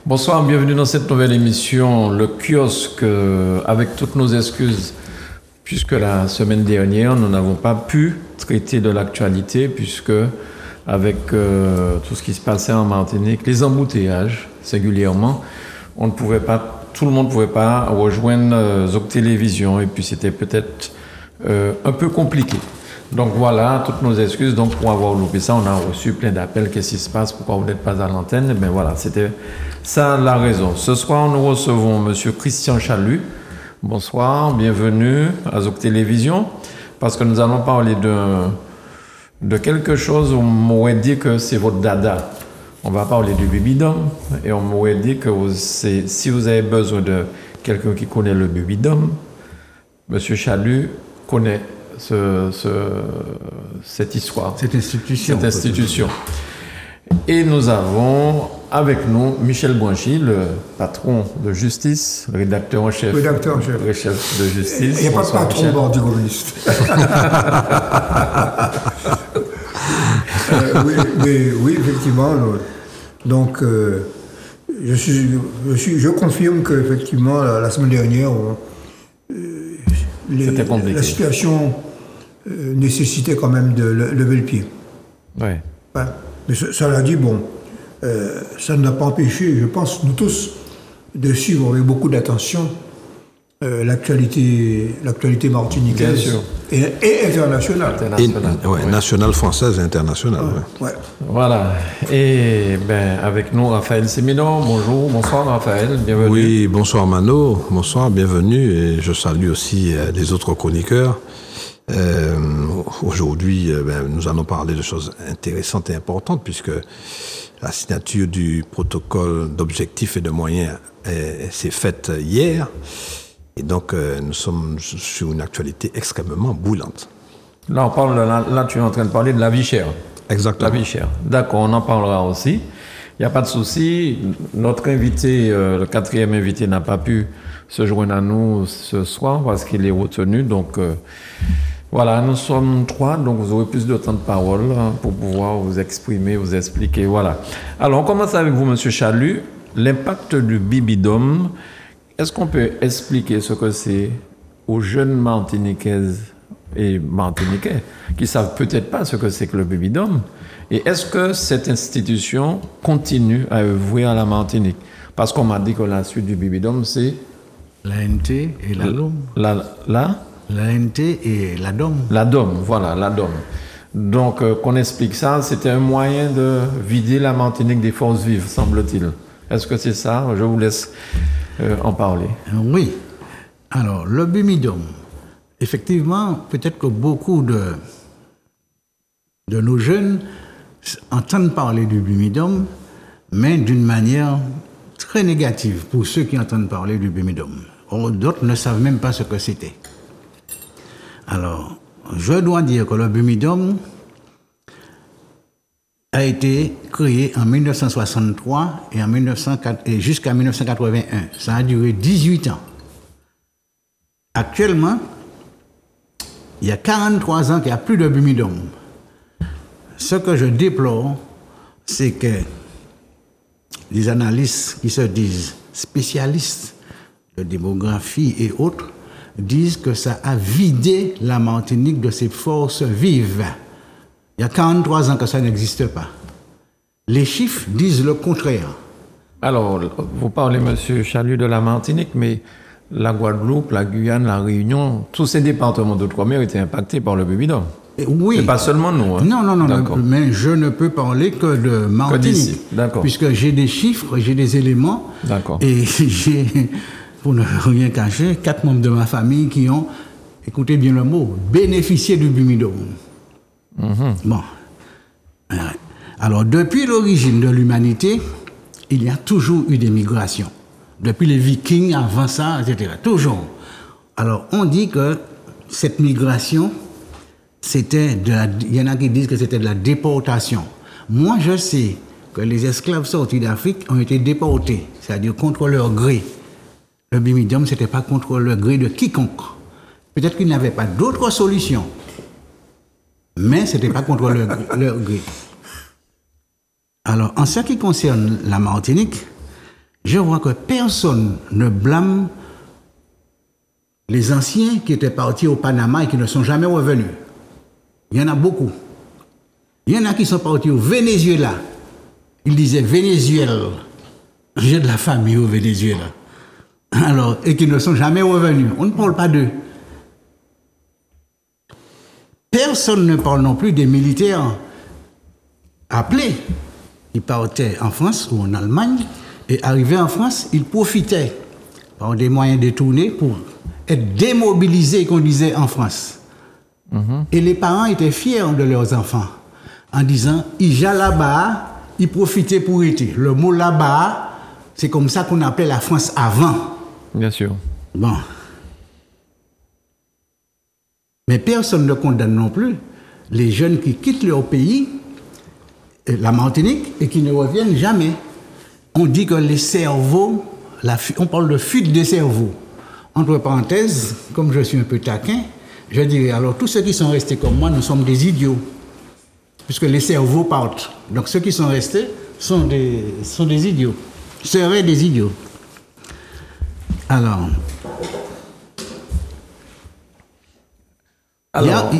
Bonsoir, bienvenue dans cette nouvelle émission, le kiosque, avec toutes nos excuses, puisque la semaine dernière, nous n'avons pas pu traiter de l'actualité, puisque avec tout ce qui se passait en Martinique, les embouteillages singulièrement, on ne pouvait pas, tout le monde ne pouvait pas rejoindre Zoc Télévision, et puis c'était peut-être un peu compliqué. Donc voilà, toutes nos excuses. Donc pour avoir loupé ça, on a reçu plein d'appels. Qu'est-ce qui se passe? Pourquoi vous n'êtes pas à l'antenne? Ben voilà, c'était ça la raison. Ce soir, nous recevons Monsieur Christian Chalut. Bonsoir, bienvenue à Zoc Télévision. Parce que nous allons parler de quelque chose où on m'aurait dit que c'est votre dada. On va parler du Bibidome. Et on m'aurait dit que si vous avez besoin de quelqu'un qui connaît le Bibidome, Monsieur Chalut connaît cette histoire. Cette institution. Et nous avons avec nous Michel Bouanchy, le patron de justice, le rédacteur en chef. De justice. Il n'y a pas de patron au bord du gaulliste. Oui, effectivement. Donc, je confirme qu'effectivement, la semaine dernière, la situation nécessitait quand même de lever le pied. Ouais. Mais cela dit, bon, ça ne n'a pas empêché, je pense, nous tous, de suivre avec beaucoup d'attention l'actualité martiniquaise et internationale. Nationale française et internationale. Ouais. Voilà. Et avec nous, Raphaël Sémédor. Bonjour, bonsoir Raphaël, bienvenue. Oui, bonsoir Mano, bonsoir, bienvenue. Et je salue aussi les autres chroniqueurs. Aujourd'hui, nous allons parler de choses intéressantes et importantes puisque la signature du protocole d'objectifs et de moyens s'est faite hier. Et donc, nous sommes sur une actualité extrêmement brûlante. Là, on parle là, tu es en train de parler de la vie chère. Exactement. La vie chère. D'accord, on en parlera aussi. Il n'y a pas de souci. Notre invité, le quatrième invité, n'a pas pu se joindre à nous ce soir parce qu'il est retenu. Donc, voilà, nous sommes 3, donc vous aurez plus de temps de parole pour pouvoir vous exprimer, vous expliquer. Voilà. Alors, on commence avec vous, Monsieur Chalut. L'impact du Bibidome. Est-ce qu'on peut expliquer ce que c'est aux jeunes Martiniquaises et Martiniquais qui ne savent peut-être pas ce que c'est que le Bibidome? Et est-ce que cette institution continue à œuvrer à la Martinique? Parce qu'on m'a dit que la suite du Bibidome, c'est... L'ANT et la DOM. L'ANT et la DOM. La DOM, voilà, la DOM. Donc, qu'on explique ça, c'était un moyen de vider la Martinique des forces vives, semble-t-il. Est-ce que c'est ça? Je vous laisse en parler. Oui. Alors, le Bibidome, effectivement, peut-être que beaucoup de nos jeunes entendent parler du Bibidome, mais d'une manière très négative pour ceux qui entendent parler du Bibidome. D'autres ne savent même pas ce que c'était. Alors, je dois dire que le Bibidome a été créé en 1963 et jusqu'à 1981. Ça a duré 18 ans. Actuellement, il y a 43 ans qu'il n'y a plus de Bibidome. Ce que je déplore, c'est que les analystes qui se disent spécialistes de démographie et autres disent que ça a vidé la Martinique de ses forces vives. Il y a 43 ans que ça n'existe pas. Les chiffres disent le contraire. Alors, vous parlez, Monsieur Chalut, de la Martinique, mais la Guadeloupe, la Guyane, la Réunion, tous ces départements d'outre-mer étaient impactés par le Bibidome. Oui. C'est pas seulement nous. Hein. Non, mais je ne peux parler que de Martinique. D'accord. Puisque j'ai des chiffres, j'ai des éléments. D'accord. Et j'ai, pour ne rien cacher, 4 membres de ma famille qui ont, écoutez bien le mot, bénéficié du Bibidome. Bon. Alors, depuis l'origine de l'humanité, il y a toujours eu des migrations. Depuis les Vikings, avant ça, etc. Toujours. Alors, on dit que cette migration, il y en a qui disent que c'était de la déportation. Moi, je sais que les esclaves sortis d'Afrique ont été déportés, c'est-à-dire contre leur gré. Le Bibidome, ce n'était pas contre le gré de quiconque. Peut-être qu'ils n'avaient pas d'autre solution. Mais ce n'était pas contre leur gré. Alors, en ce qui concerne la Martinique, je vois que personne ne blâme les anciens qui étaient partis au Panama et qui ne sont jamais revenus. Il y en a beaucoup. Il y en a qui sont partis au Venezuela. Ils disaient Venezuela. J'ai de la famille au Venezuela. Alors, et qui ne sont jamais revenus. On ne parle pas d'eux. Personne ne parle non plus des militaires appelés qui partaient en France ou en Allemagne et arrivaient en France, ils profitaient par des moyens détournés pour être démobilisés, qu'on disait en France. Et les parents étaient fiers de leurs enfants en disant « Ils ja là-bas, ils profitaient pour été ». Le mot là-bas, c'est comme ça qu'on appelait la France avant. Bien sûr. Bon. Mais personne ne condamne non plus les jeunes qui quittent leur pays, la Martinique, et qui ne reviennent jamais. On dit que les cerveaux, on parle de fuite des cerveaux. Entre parenthèses, comme je suis un peu taquin, je dirais alors tous ceux qui sont restés comme moi, nous sommes des idiots. Puisque les cerveaux partent. Donc ceux qui sont restés sont des idiots. Seraient des idiots. Alors,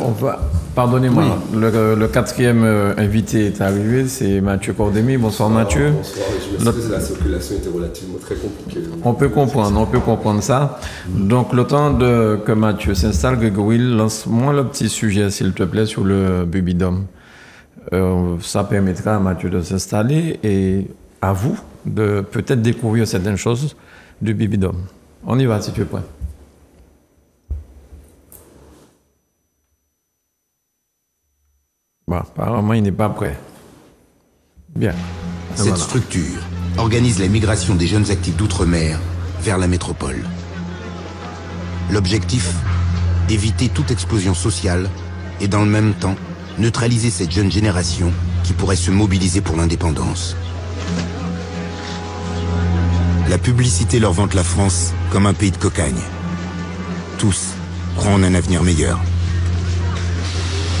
on va... Pardonnez-moi, oui. Le quatrième invité est arrivé, c'est Mathieu Cordémy. Bonsoir Mathieu. Bonsoir, je m'excuse, la circulation était relativement très compliquée. On peut comprendre ça. Donc le temps que Mathieu s'installe, Grégory, lance-moi le petit sujet s'il te plaît sur le Bubidome. Ça permettra à Mathieu de s'installer et à vous de peut-être découvrir certaines choses du Bubidome. On y va si tu es prêt. Bon, apparemment, il n'est pas prêt. Bien. Cette structure organise la migration des jeunes actifs d'outre-mer vers la métropole. L'objectif, éviter toute explosion sociale et dans le même temps, neutraliser cette jeune génération qui pourrait se mobiliser pour l'indépendance. La publicité leur vante la France comme un pays de cocagne. Tous croient en un avenir meilleur.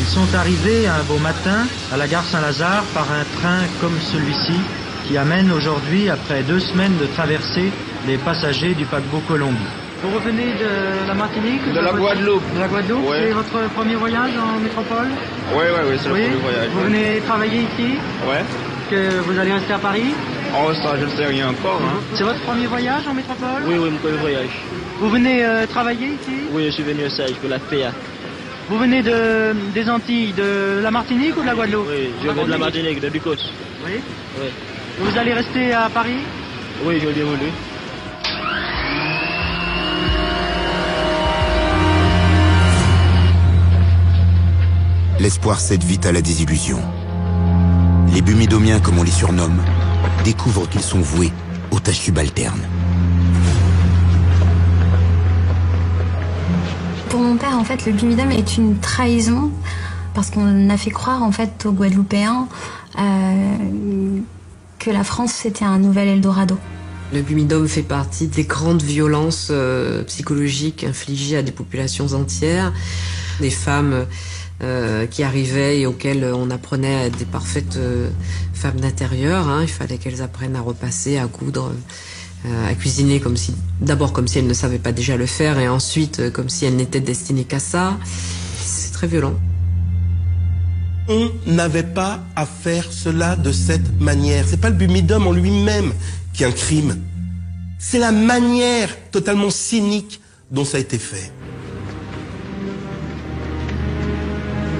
Ils sont arrivés un beau matin à la gare Saint-Lazare par un train comme celui-ci qui amène aujourd'hui, après 2 semaines de traversée, les passagers du paquebot Colombie. Vous revenez de la Martinique? De la Guadeloupe. De la Guadeloupe, ouais. C'est votre premier voyage en métropole? Oui, c'est le premier voyage. Vous venez travailler ici? Ouais. Que vous allez rester à Paris? Oh, ça, je ne sais rien encore. Hein. C'est votre premier voyage en métropole? Oui, mon premier voyage. Vous venez travailler ici? Oui, je suis venu au stage pour la FEA. Vous venez des Antilles, de la Martinique ou de la Guadeloupe? Oui, je viens de la Martinique, de Bicos. Oui? Oui. Vous allez rester à Paris? Oui, je l'ai voulu. L'espoir cède vite à la désillusion. Les bumidomiens, comme on les surnomme, découvrent qu'ils sont voués aux tâches subalternes. Pour mon père, en fait, le Bumidome est une trahison parce qu'on a fait croire, en fait, aux Guadeloupéens que la France, c'était un nouvel Eldorado. Le Bumidome fait partie des grandes violences psychologiques infligées à des populations entières, des femmes qui arrivaient et auxquelles on apprenait à être des parfaites femmes d'intérieur. Hein. Il fallait qu'elles apprennent à repasser, à coudre, à cuisiner d'abord comme si elles ne savaient pas déjà le faire et ensuite comme si elles n'étaient destinées qu'à ça. C'est très violent. On n'avait pas à faire cela de cette manière. C'est pas le Bumidome en lui-même qui est un crime. C'est la manière totalement cynique dont ça a été fait.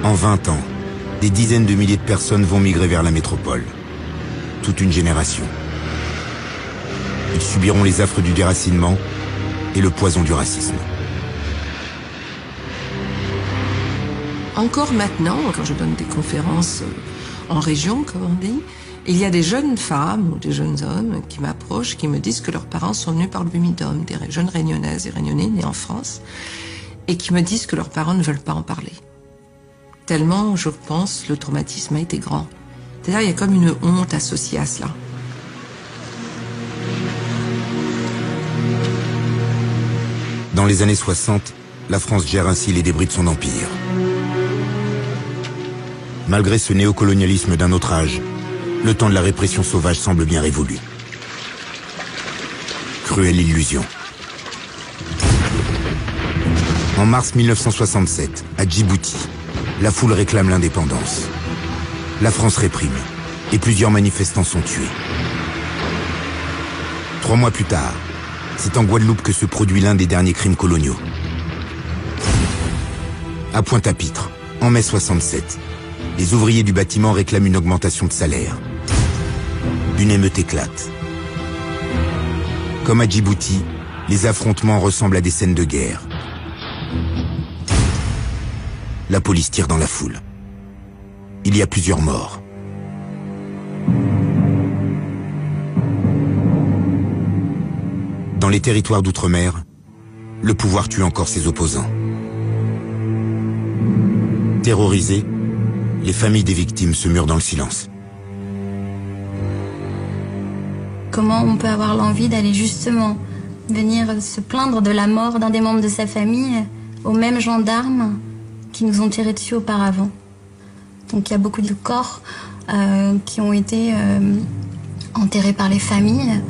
En 20 ans, des dizaines de milliers de personnes vont migrer vers la métropole. Toute une génération. Ils subiront les affres du déracinement et le poison du racisme. Encore maintenant, quand je donne des conférences en région, comme on dit, il y a des jeunes femmes ou des jeunes hommes qui m'approchent, qui me disent que leurs parents sont venus par le Bumidome, des jeunes réunionnaises et réunionnais nés en France, et qui me disent que leurs parents ne veulent pas en parler. Tellement, je pense, le traumatisme a été grand. C'est-à-dire, il y a comme une honte associée à cela. Dans les années 60, la France gère ainsi les débris de son empire. Malgré ce néocolonialisme d'un autre âge, le temps de la répression sauvage semble bien révolu. cruelle illusion. En mars 1967, à Djibouti, la foule réclame l'indépendance. La France réprime et plusieurs manifestants sont tués. 3 mois plus tard, c'est en Guadeloupe que se produit l'un des derniers crimes coloniaux. À Pointe-à-Pitre, en mai 67, les ouvriers du bâtiment réclament une augmentation de salaire. Une émeute éclate. Comme à Djibouti, les affrontements ressemblent à des scènes de guerre. La police tire dans la foule. Il y a plusieurs morts. Dans les territoires d'outre-mer, le pouvoir tue encore ses opposants. Terrorisées, les familles des victimes se murent dans le silence. Comment on peut avoir l'envie d'aller justement venir se plaindre de la mort d'un des membres de sa famille aux mêmes gendarmes qui nous ont tiré dessus auparavant. Donc il y a beaucoup de corps qui ont été enterrés par les familles.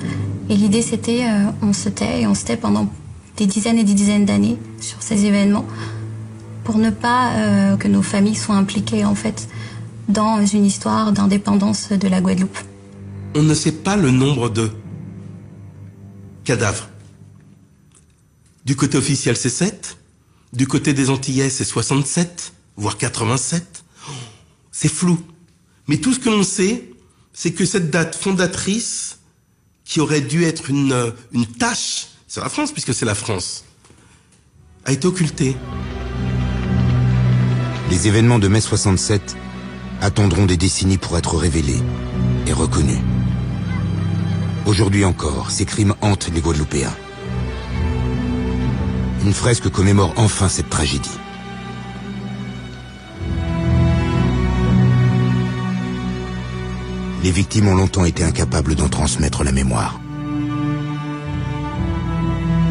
Et l'idée c'était, on se tait pendant des dizaines et des dizaines d'années sur ces événements pour ne pas que nos familles soient impliquées en fait dans une histoire d'indépendance de la Guadeloupe. On ne sait pas le nombre de cadavres. Du côté officiel, c'est 7. Du côté des Antillais, c'est 67, voire 87. C'est flou. Mais tout ce que l'on sait, c'est que cette date fondatrice, qui aurait dû être une tâche sur la France, puisque c'est la France, a été occultée. Les événements de mai 67 attendront des décennies pour être révélés et reconnus. Aujourd'hui encore, ces crimes hantent les Guadeloupéens. Une fresque commémore enfin cette tragédie. Les victimes ont longtemps été incapables d'en transmettre la mémoire.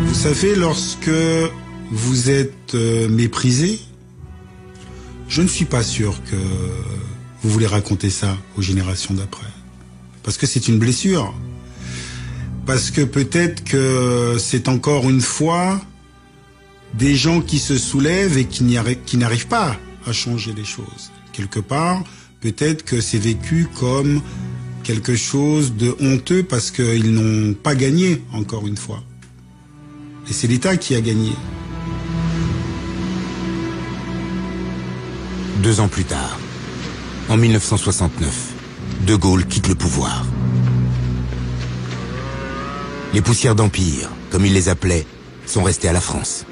Vous savez, lorsque vous êtes méprisé, je ne suis pas sûr que vous voulez raconter ça aux générations d'après. Parce que c'est une blessure. Parce que peut-être que c'est encore une fois des gens qui se soulèvent et qui n'arrivent pas à changer les choses. Quelque part, peut-être que c'est vécu comme quelque chose de honteux parce qu'ils n'ont pas gagné, encore une fois. Et c'est l'État qui a gagné. 2 ans plus tard, en 1969, De Gaulle quitte le pouvoir. Les poussières d'empire, comme il les appelait, sont restées à la France.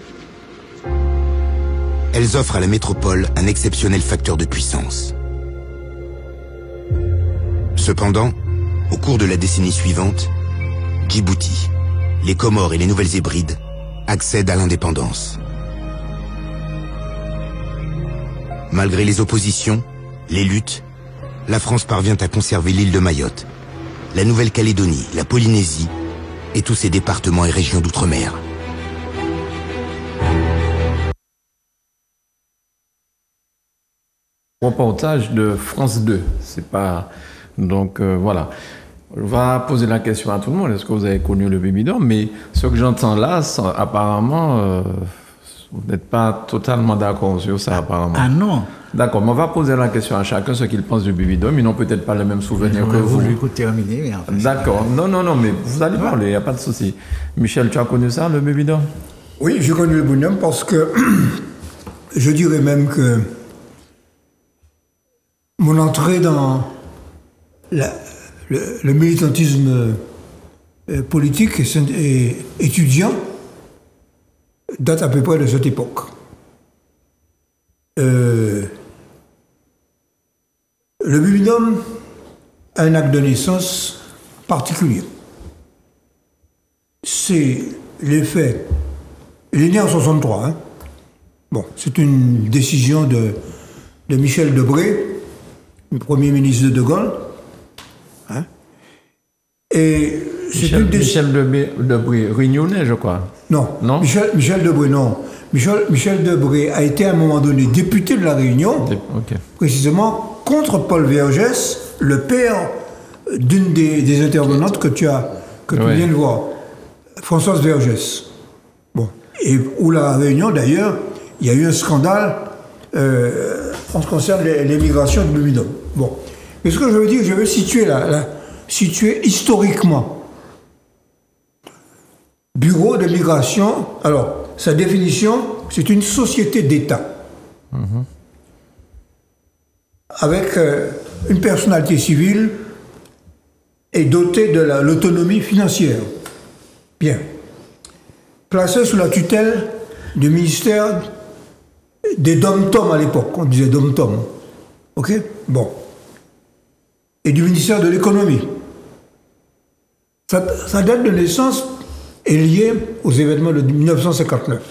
Elles offrent à la métropole un exceptionnel facteur de puissance. Cependant, au cours de la décennie suivante, Djibouti, les Comores et les Nouvelles-Hébrides accèdent à l'indépendance. Malgré les oppositions, les luttes, la France parvient à conserver l'île de Mayotte, la Nouvelle-Calédonie, la Polynésie et tous ses départements et régions d'outre-mer. Reportage de France 2, c'est pas... Donc voilà. Je vais poser la question à tout le monde, est-ce que vous avez connu le Bébidome? Mais ce que j'entends là, apparemment, vous n'êtes pas totalement d'accord sur ça, apparemment. Ah non. D'accord, mais on va poser la question à chacun, ce qu'il pense du Bébidome. Ils n'ont peut-être pas le même souvenir que vous. Vous terminer, mais en fait, d'accord, non, mais vous allez parler, il n'y a pas de souci. Michel, tu as connu ça, le Bébidome? Oui, j'ai connu le Bébidome parce que je dirais même que mon entrée dans le militantisme politique et étudiant date à peu près de cette époque. Le Bébidome a un acte de naissance particulier. C'est l'effet... Il est né en 63. Hein. Bon, c'est une décision de Michel Debré, le premier ministre de De Gaulle. Hein. Et Michel Debré, Réunionnais, je crois. Non. Michel Debré, non. Michel Debré a été à un moment donné député de la Réunion, précisément contre Paul Vergès, le père d'une des intervenantes que tu viens de voir. Françoise Vergès. Bon. Et où la Réunion, d'ailleurs, il y a eu un scandale en ce qui concerne l'émigration de Bumidum. Bon. Mais ce que je veux dire, je veux situer historiquement. Bureau de migration, alors, sa définition, c'est une société d'État. Avec une personnalité civile et dotée de l'autonomie financière. Bien. Placé sous la tutelle du ministère des Dom-Tom à l'époque, on disait Dom-Tom. Ok? Bon. Et du ministère de l'économie. Sa date de naissance est liée aux événements de 1959.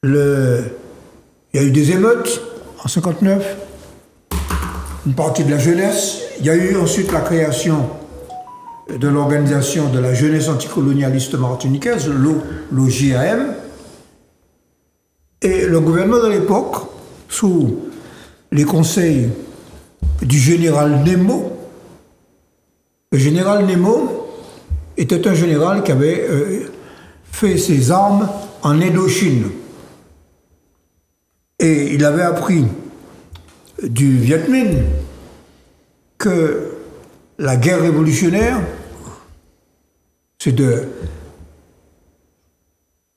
Il y a eu des émeutes en 1959, une partie de la jeunesse. Il y a eu ensuite la création de l'organisation de la jeunesse anticolonialiste martiniquaise, l'OJAM. Et le gouvernement de l'époque, sous les conseils du général Nemo, le général Nemo était un général qui avait fait ses armes en Indochine. Et il avait appris du Viet Minh que la guerre révolutionnaire, c'est de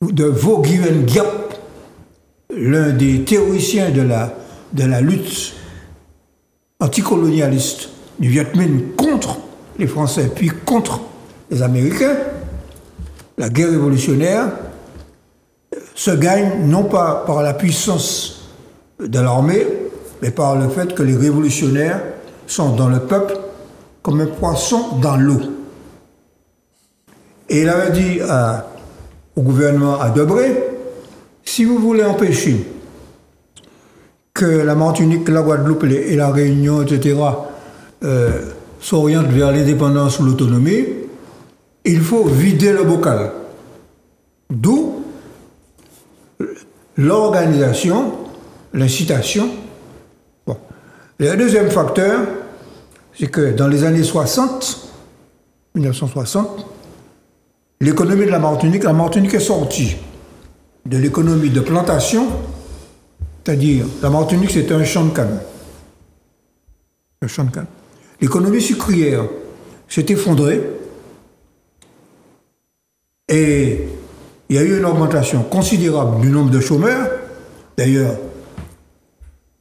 Vo Nguyen Giap, l'un des théoriciens de la lutte anticolonialiste du Viet Minh contre les Français, puis contre les Américains. La guerre révolutionnaire se gagne non pas par la puissance de l'armée, mais par le fait que les révolutionnaires sont dans le peuple comme un poisson dans l'eau. Et il avait dit au gouvernement à Debré, si vous voulez empêcher que la Martinique, la Guadeloupe et la Réunion, etc., s'orientent vers l'indépendance ou l'autonomie, il faut vider le bocal. D'où l'organisation, l'incitation. Bon. Le deuxième facteur, c'est que dans les années 1960, l'économie de la Martinique est sortie de l'économie de plantation, c'est-à-dire la Martinique c'était un champ de canne. Un champ de canne. L'économie sucrière s'est effondrée et il y a eu une augmentation considérable du nombre de chômeurs. D'ailleurs,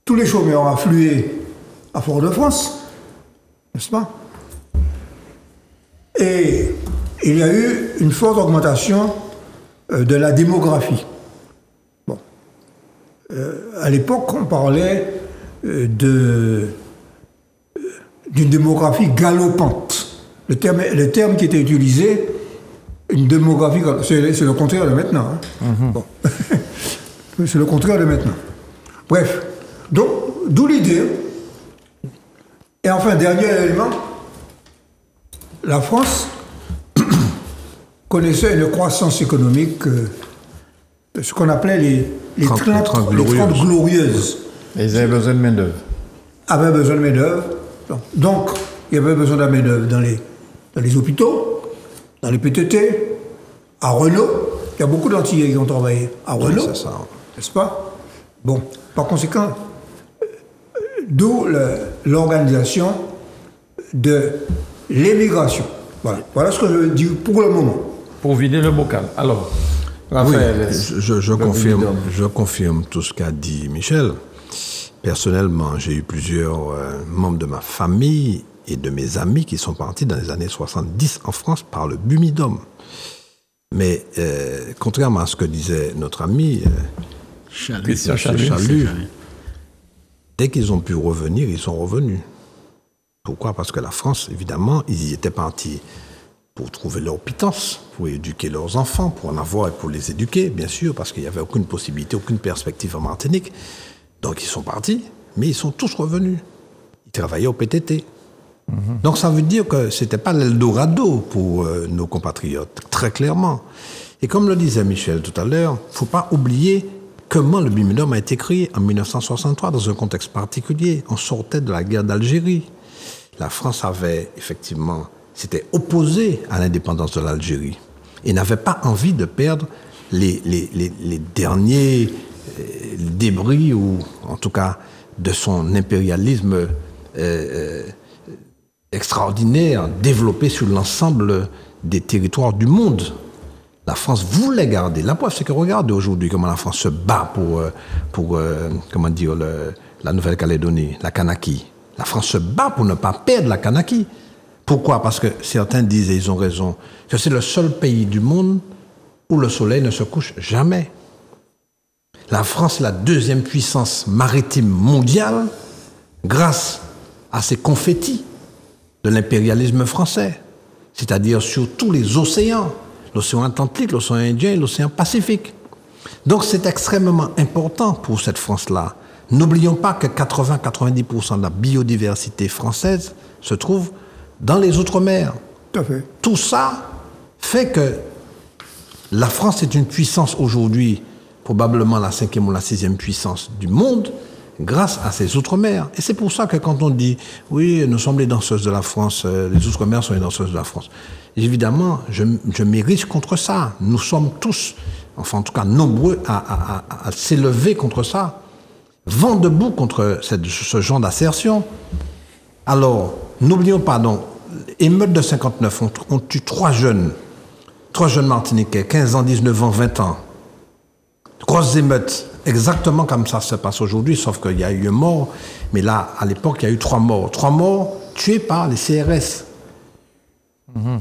tous les chômeurs ont afflué à Fort-de-France, n'est-ce pas? Et il y a eu une forte augmentation de la démographie. Bon. À l'époque, on parlait d'une démographie galopante. Le terme qui était utilisé, une démographie, c'est le contraire de maintenant. Hein. Bon. C'est le contraire de maintenant. Bref, donc, d'où l'idée. Et enfin, dernier élément, la France connaissait une croissance économique, ce qu'on appelait les 30 glorieuses. Et ils avaient besoin de main-d'œuvre. Avaient besoin de main-d'œuvre. Donc, il y avait besoin de la main-d'œuvre dans les hôpitaux, dans les PTT, à Renault. Il y a beaucoup d'Antillais qui ont travaillé à Renault, oui, n'est-ce pas? Bon, par conséquent, d'où l'organisation de l'émigration. Voilà ce que je veux dire pour le moment. Pour vider le bocal. Alors, Raphaël, oui, je confirme tout ce qu'a dit Michel. Personnellement, j'ai eu plusieurs membres de ma famille et de mes amis qui sont partis dans les années 70 en France par le Bumidum. Mais contrairement à ce que disait notre ami Christian Chalut, dès qu'ils ont pu revenir, ils sont revenus. Pourquoi? Parce que la France, évidemment, ils y étaient partis pour trouver leur pitance, pour éduquer leurs enfants, pour en avoir et pour les éduquer, bien sûr, parce qu'il n'y avait aucune possibilité, aucune perspective en Martinique. Donc ils sont partis, mais ils sont tous revenus. Ils travaillaient au PTT. Donc ça veut dire que ce n'était pas l'Eldorado pour nos compatriotes, très clairement. Et comme le disait Michel tout à l'heure, il ne faut pas oublier comment le Bumidum a été créé en 1963 dans un contexte particulier. On sortait de la guerre d'Algérie. La France avait effectivement s'était opposé à l'indépendance de l'Algérie et n'avait pas envie de perdre les derniers débris, ou en tout cas de son impérialisme extraordinaire développé sur l'ensemble des territoires du monde. La France voulait garder. La preuve, c'est que regardez aujourd'hui comment la France se bat pour comment dire, la Nouvelle-Calédonie, la Kanaki. La France se bat pour ne pas perdre la Kanaki. Pourquoi? Parce que certains disent, et ils ont raison, que c'est le seul pays du monde où le soleil ne se couche jamais. La France est la deuxième puissance maritime mondiale grâce à ces confettis de l'impérialisme français, c'est-à-dire sur tous les océans, l'océan Atlantique, l'océan Indien et l'océan Pacifique. Donc c'est extrêmement important pour cette France-là. N'oublions pas que 80-90% de la biodiversité française se trouve dans les Outre-mer. Tout à fait. Tout ça fait que la France est une puissance aujourd'hui, probablement la 5e ou la 6e puissance du monde, grâce à ces Outre-mer. Et c'est pour ça que quand on dit, oui, nous sommes les danseuses de la France, les Outre-mer sont les danseuses de la France. Évidemment, je m'érige contre ça. Nous sommes tous, enfin en tout cas nombreux, à s'élever contre ça. Vent debout contre ce genre d'assertion. Alors, n'oublions pas, donc, émeute de 59, on tue trois jeunes Martiniquais, 15 ans, 19 ans, 20 ans. Grosses émeutes, exactement comme ça se passe aujourd'hui, sauf qu'il y a eu un mort. Mais là, à l'époque, il y a eu 3 morts. 3 morts tués par les CRS,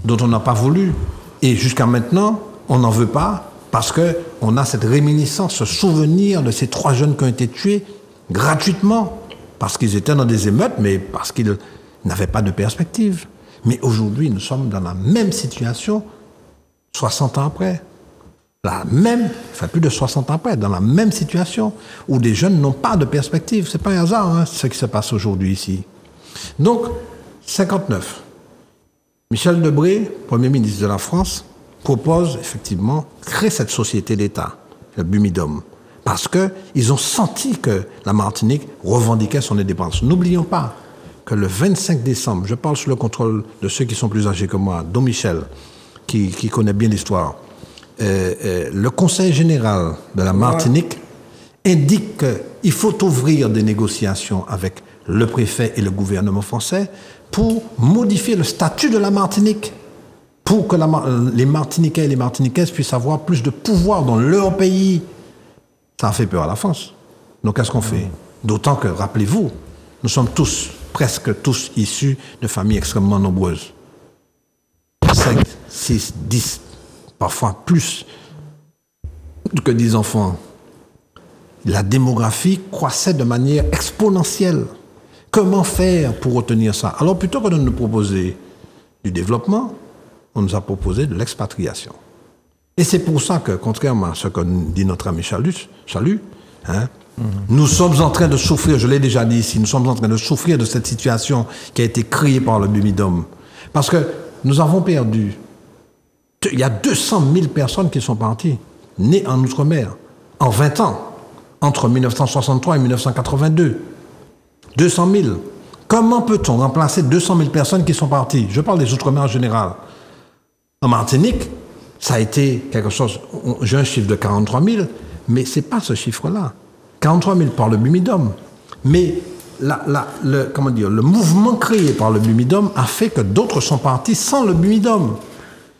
dont on n'a pas voulu. Et jusqu'à maintenant, on n'en veut pas, parce qu'on a cette réminiscence, ce souvenir de ces 3 jeunes qui ont été tués gratuitement, parce qu'ils étaient dans des émeutes, mais parce qu'ils n'avaient pas de perspective. Mais aujourd'hui, nous sommes dans la même situation, 60 ans après. Plus de 60 ans après, dans la même situation, où des jeunes n'ont pas de perspective. C'est pas un hasard, ce qui se passe aujourd'hui ici. Donc, 59. Michel Debré, Premier ministre de la France, propose effectivement créer cette société d'État, le Bumidum, parce qu'ils ont senti que la Martinique revendiquait son indépendance. N'oublions pas que le 25 décembre, je parle sous le contrôle de ceux qui sont plus âgés que moi, dont Michel, qui connaît bien l'histoire, le Conseil général de la Martinique indique qu'il faut ouvrir des négociations avec le préfet et le gouvernement français pour modifier le statut de la Martinique, pour que les Martiniquais et les Martiniquaises puissent avoir plus de pouvoir dans leur pays. Ça a fait peur à la France. Donc qu'est-ce qu'on fait? D'autant que, rappelez-vous, nous sommes tous, presque tous issus de familles extrêmement nombreuses. 5, 6, 10, parfois plus que 10 enfants. La démographie croissait de manière exponentielle. Comment faire pour retenir ça? Alors plutôt que de nous proposer du développement, on nous a proposé de l'expatriation. Et c'est pour ça que, contrairement à ce que dit notre ami Chalut, nous sommes en train de souffrir, je l'ai déjà dit ici, nous sommes en train de souffrir de cette situation qui a été créée par le Bumidum. Parce que nous avons perdu, il y a 200 000 personnes qui sont parties, nées en Outre-mer, en 20 ans, entre 1963 et 1982. 200 000. Comment peut-on remplacer 200 000 personnes qui sont parties? Je parle des Outre-mer en général. En Martinique, ça a été quelque chose, j'ai un chiffre de 43 000, mais ce n'est pas ce chiffre-là. 43 000 par le Bumidum. Mais le mouvement créé par le Bumidum a fait que d'autres sont partis sans le Bumidum.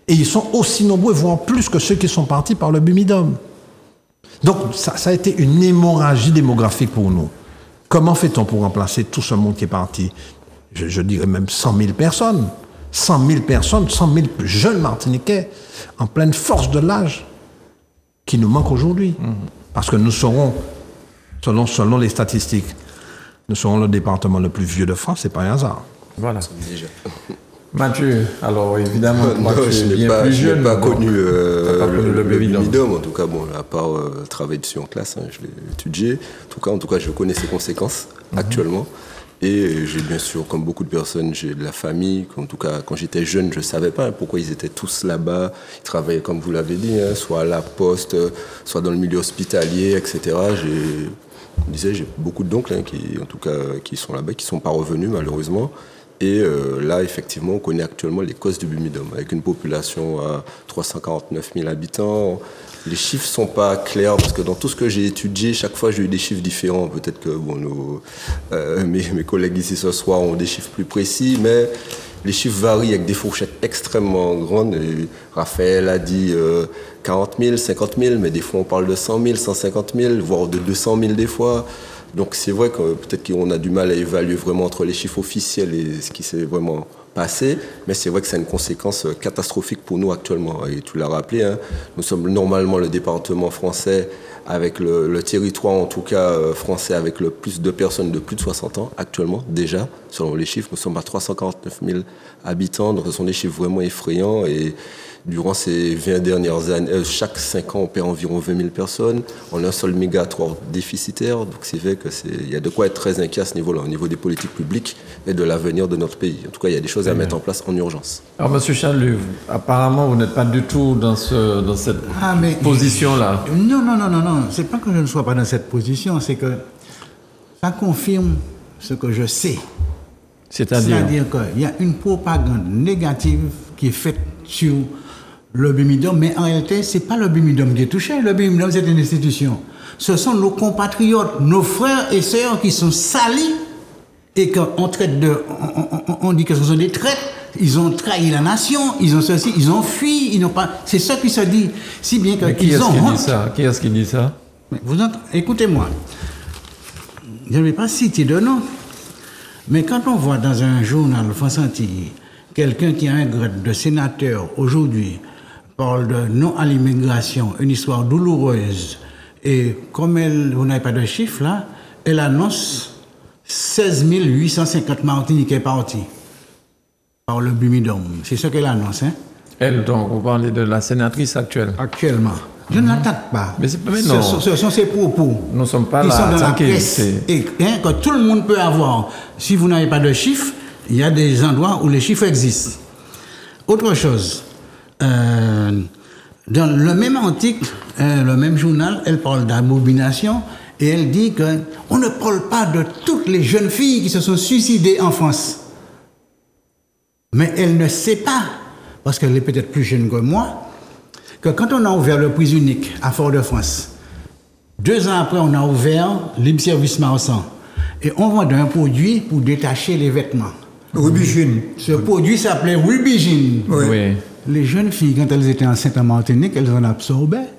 Et ils sont aussi nombreux, voire plus que ceux qui sont partis par le Bumidum. Donc ça a été une hémorragie démographique pour nous. Comment fait-on pour remplacer tout ce monde qui est parti? Je dirais même 100 000 personnes. 100 000 personnes, 100 000 jeunes Martiniquais en pleine force de l'âge qui nous manquent aujourd'hui. Parce que nous serons, selon les statistiques, nous serons le département le plus vieux de France, c'est pas un hasard. Voilà. Déjà. Mathieu, alors évidemment, je n'ai pas connu le Bumidum, en tout cas, à part travailler dessus en classe, je l'ai étudié. En tout cas, je connais ses conséquences actuellement. Et j'ai bien sûr, comme beaucoup de personnes, j'ai de la famille. En tout cas, quand j'étais jeune, je ne savais pas pourquoi ils étaient tous là-bas. Ils travaillaient, comme vous l'avez dit, soit à la poste, soit dans le milieu hospitalier, etc. J'ai beaucoup d'oncles qui sont là-bas, qui ne sont pas revenus malheureusement. Et là, effectivement, on connaît actuellement les causes du bumidum, avec une population à 349 000 habitants. Les chiffres ne sont pas clairs, parce que dans tout ce que j'ai étudié, chaque fois, j'ai eu des chiffres différents. Peut-être que mes collègues ici ce soir ont des chiffres plus précis, mais les chiffres varient avec des fourchettes extrêmement grandes. Et Raphaël a dit 40 000, 50 000, mais des fois, on parle de 100 000, 150 000, voire de 200 000 des fois. Donc c'est vrai que peut-être qu'on a du mal à évaluer vraiment entre les chiffres officiels et ce qui s'est vraiment passé, mais c'est vrai que c'est une conséquence catastrophique pour nous actuellement. Et tu l'as rappelé, hein, nous sommes normalement le département français avec le territoire, en tout cas français, avec le plus de personnes de plus de 60 ans actuellement, déjà, selon les chiffres. Nous sommes à 349 000 habitants, donc ce sont des chiffres vraiment effrayants. Et durant ces 20 dernières années, chaque 5 ans, on perd environ 20 000 personnes. On a un sol mégatoire déficitaire, donc c'est vrai qu'il y a de quoi être très inquiet à ce niveau-là, au niveau des politiques publiques et de l'avenir de notre pays. En tout cas, il y a des choses à mettre en place en urgence. Alors, M. Chalut, apparemment, vous n'êtes pas du tout dans cette position-là. Non. C'est pas que je ne sois pas dans cette position, c'est que ça confirme ce que je sais. C'est-à-dire qu'il y a une propagande négative qui est faite sur le bumidum, mais en réalité, ce n'est pas le bumidum qui est touché. Le bumidum, c'est une institution. Ce sont nos compatriotes, nos frères et sœurs qui sont salis et qu'on traite on dit que ce sont des traîtres. Ils ont trahi la nation, ils ont ceci, ils ont fui, ils n'ont pas. C'est ça qui se dit. Si bien qu'ils ont honte. Qui est-ce qui dit ça? Écoutez-moi. Je ne vais pas citer de nom, mais quand on voit dans un journal France Antille quelqu'un qui a un grade de sénateur aujourd'hui parle de non à l'immigration, une histoire douloureuse, et comme vous n'avez pas de chiffres là, elle annonce 16 850 Martiniquais partis par le bumidum. C'est ce qu'elle annonce. Hein? Elle, donc, vous parlez de la sénatrice actuelle. Actuellement. Je ne l'attaque pas. Mais non. Ce sont ses propos. Nous ne sommes pas là. Ils sont dans la presse. Et que tout le monde peut avoir. Si vous n'avez pas de chiffres, il y a des endroits où les chiffres existent. Autre chose. Dans le même article, le même journal, elle parle d'abomination et elle dit qu'on ne parle pas de toutes les jeunes filles qui se sont suicidées en France. Mais elle ne sait pas, parce qu'elle est peut-être plus jeune que moi, que quand on a ouvert le prix unique à Fort-de-France, 2 ans après, on a ouvert Libre Service Marsan. Et on vendait un produit pour détacher les vêtements. Rubigine. Ce produit s'appelait Rubigine. Oui. Les jeunes filles, quand elles étaient enceintes en Martinique, elles en absorbaient.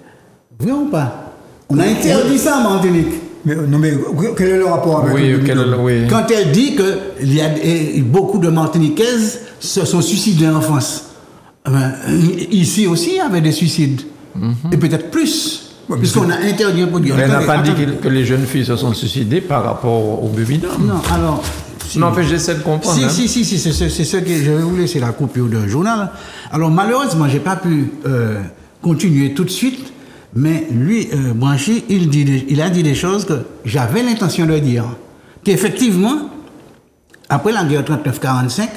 Vrai ou pas? On a interdit ça en Martinique. Mais quel est le rapport avec le bumidum? Quand elle dit qu'il y a beaucoup de Martiniquaises se sont suicidées en France, ici aussi, il y avait des suicides. Et peut-être plus. Puisqu'on a interdit un produit. Mais elle n'a pas dit que les jeunes filles se sont suicidées par rapport au bumidum. Non, alors... Non, mais j'essaie de comprendre. Si, c'est ce que je vais vous laisser la coupure d'un journal. Alors, malheureusement, je n'ai pas pu continuer tout de suite, mais lui, Branchi, il a dit des choses que j'avais l'intention de dire. Qu'effectivement, après la guerre 39-45,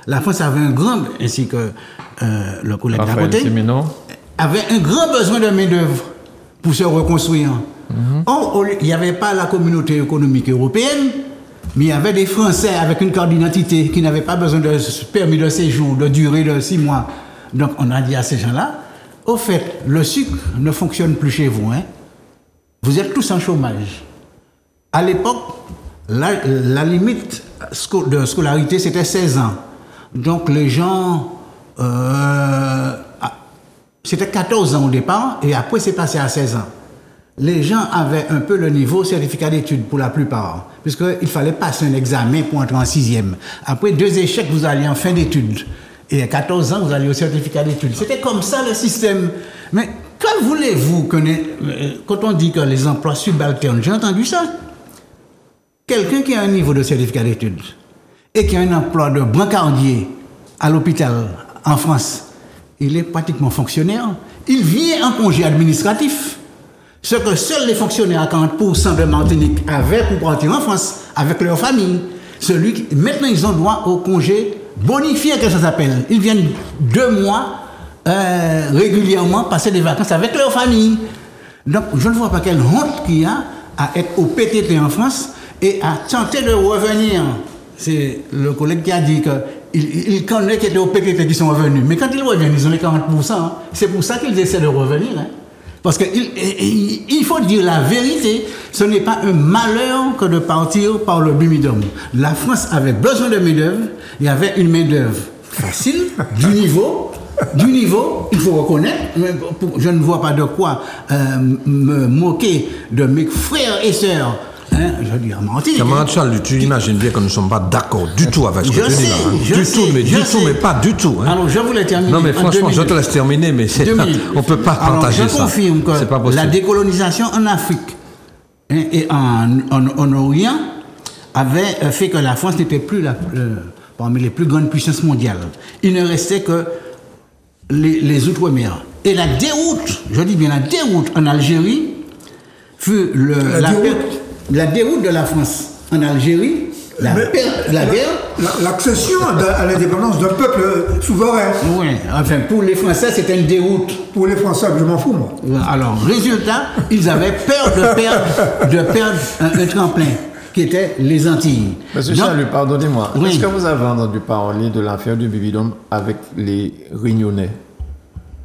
la France avait un grand, ainsi que le collègue d'à côté, avait un grand besoin de main-d'œuvre pour se reconstruire. Or, il n'y avait pas la communauté économique européenne, mais il y avait des Français avec une carte d'identité qui n'avaient pas besoin de permis de séjour, de durée de 6 mois. Donc, on a dit à ces gens-là, au fait, le sucre ne fonctionne plus chez vous. Hein? Vous êtes tous en chômage. À l'époque, la limite de scolarité, c'était 16 ans. Donc, les gens... c'était 14 ans au départ, et après, c'est passé à 16 ans. Les gens avaient un peu le niveau certificat d'études pour la plupart, puisqu'il fallait passer un examen pour entrer en 6e. Après 2 échecs, vous alliez en fin d'études. Et à 14 ans, vous alliez au certificat d'études. C'était comme ça le système. Mais que voulez-vous quand on dit que les emplois subalternes, j'ai entendu ça. Quelqu'un qui a un niveau de certificat d'études et qui a un emploi de brancardier à l'hôpital en France, il est pratiquement fonctionnaire. Il vient en congé administratif. Ce que seuls les fonctionnaires à 40% de Martinique avaient pour partir en France avec leur famille. Maintenant, ils ont droit au congé bonifié, que ça s'appelle. Ils viennent 2 mois régulièrement passer des vacances avec leur famille. Donc, je ne vois pas quelle honte qu'il y a à être au PTT en France et à tenter de revenir c'est le collègue qui a dit qu'il connaît qu'il y a des OPTT qui sont revenus. Mais quand ils reviennent, ils ont les 40%. Hein. C'est pour ça qu'ils essaient de revenir. Hein. Parce qu'il faut dire la vérité, ce n'est pas un malheur que de partir par le Bumidum. La France avait besoin de main-d'œuvre, il y avait une main-d'œuvre facile, du niveau, il faut reconnaître. Je ne vois pas de quoi me moquer de mes frères et sœurs. Hein, je dis à Martinique. Camarade Charles, tu imagines bien que nous ne sommes pas d'accord du tout avec ce que tu dis là. Hein. Mais pas du tout. Hein. Alors, je voulais terminer. Non, mais franchement, je te laisse terminer, mais on ne peut pas partager ça. Je confirme que la décolonisation en Afrique et en Orient avait fait que la France n'était plus parmi les plus grandes puissances mondiales. Il ne restait que les Outre-mer. Et la déroute, je dis bien la déroute en Algérie, fut la déroute de la France en Algérie, la guerre. L'accession à l'indépendance d'un peuple souverain. Oui, enfin, pour les Français, c'était une déroute. Pour les Français, je m'en fous, moi. Alors, résultat, ils avaient peur de perdre un tremplin, qui était les Antilles. Monsieur Chalut, pardonnez-moi. Oui. Est-ce que vous avez entendu parler de l'affaire du Bumidum avec les Réunionnais?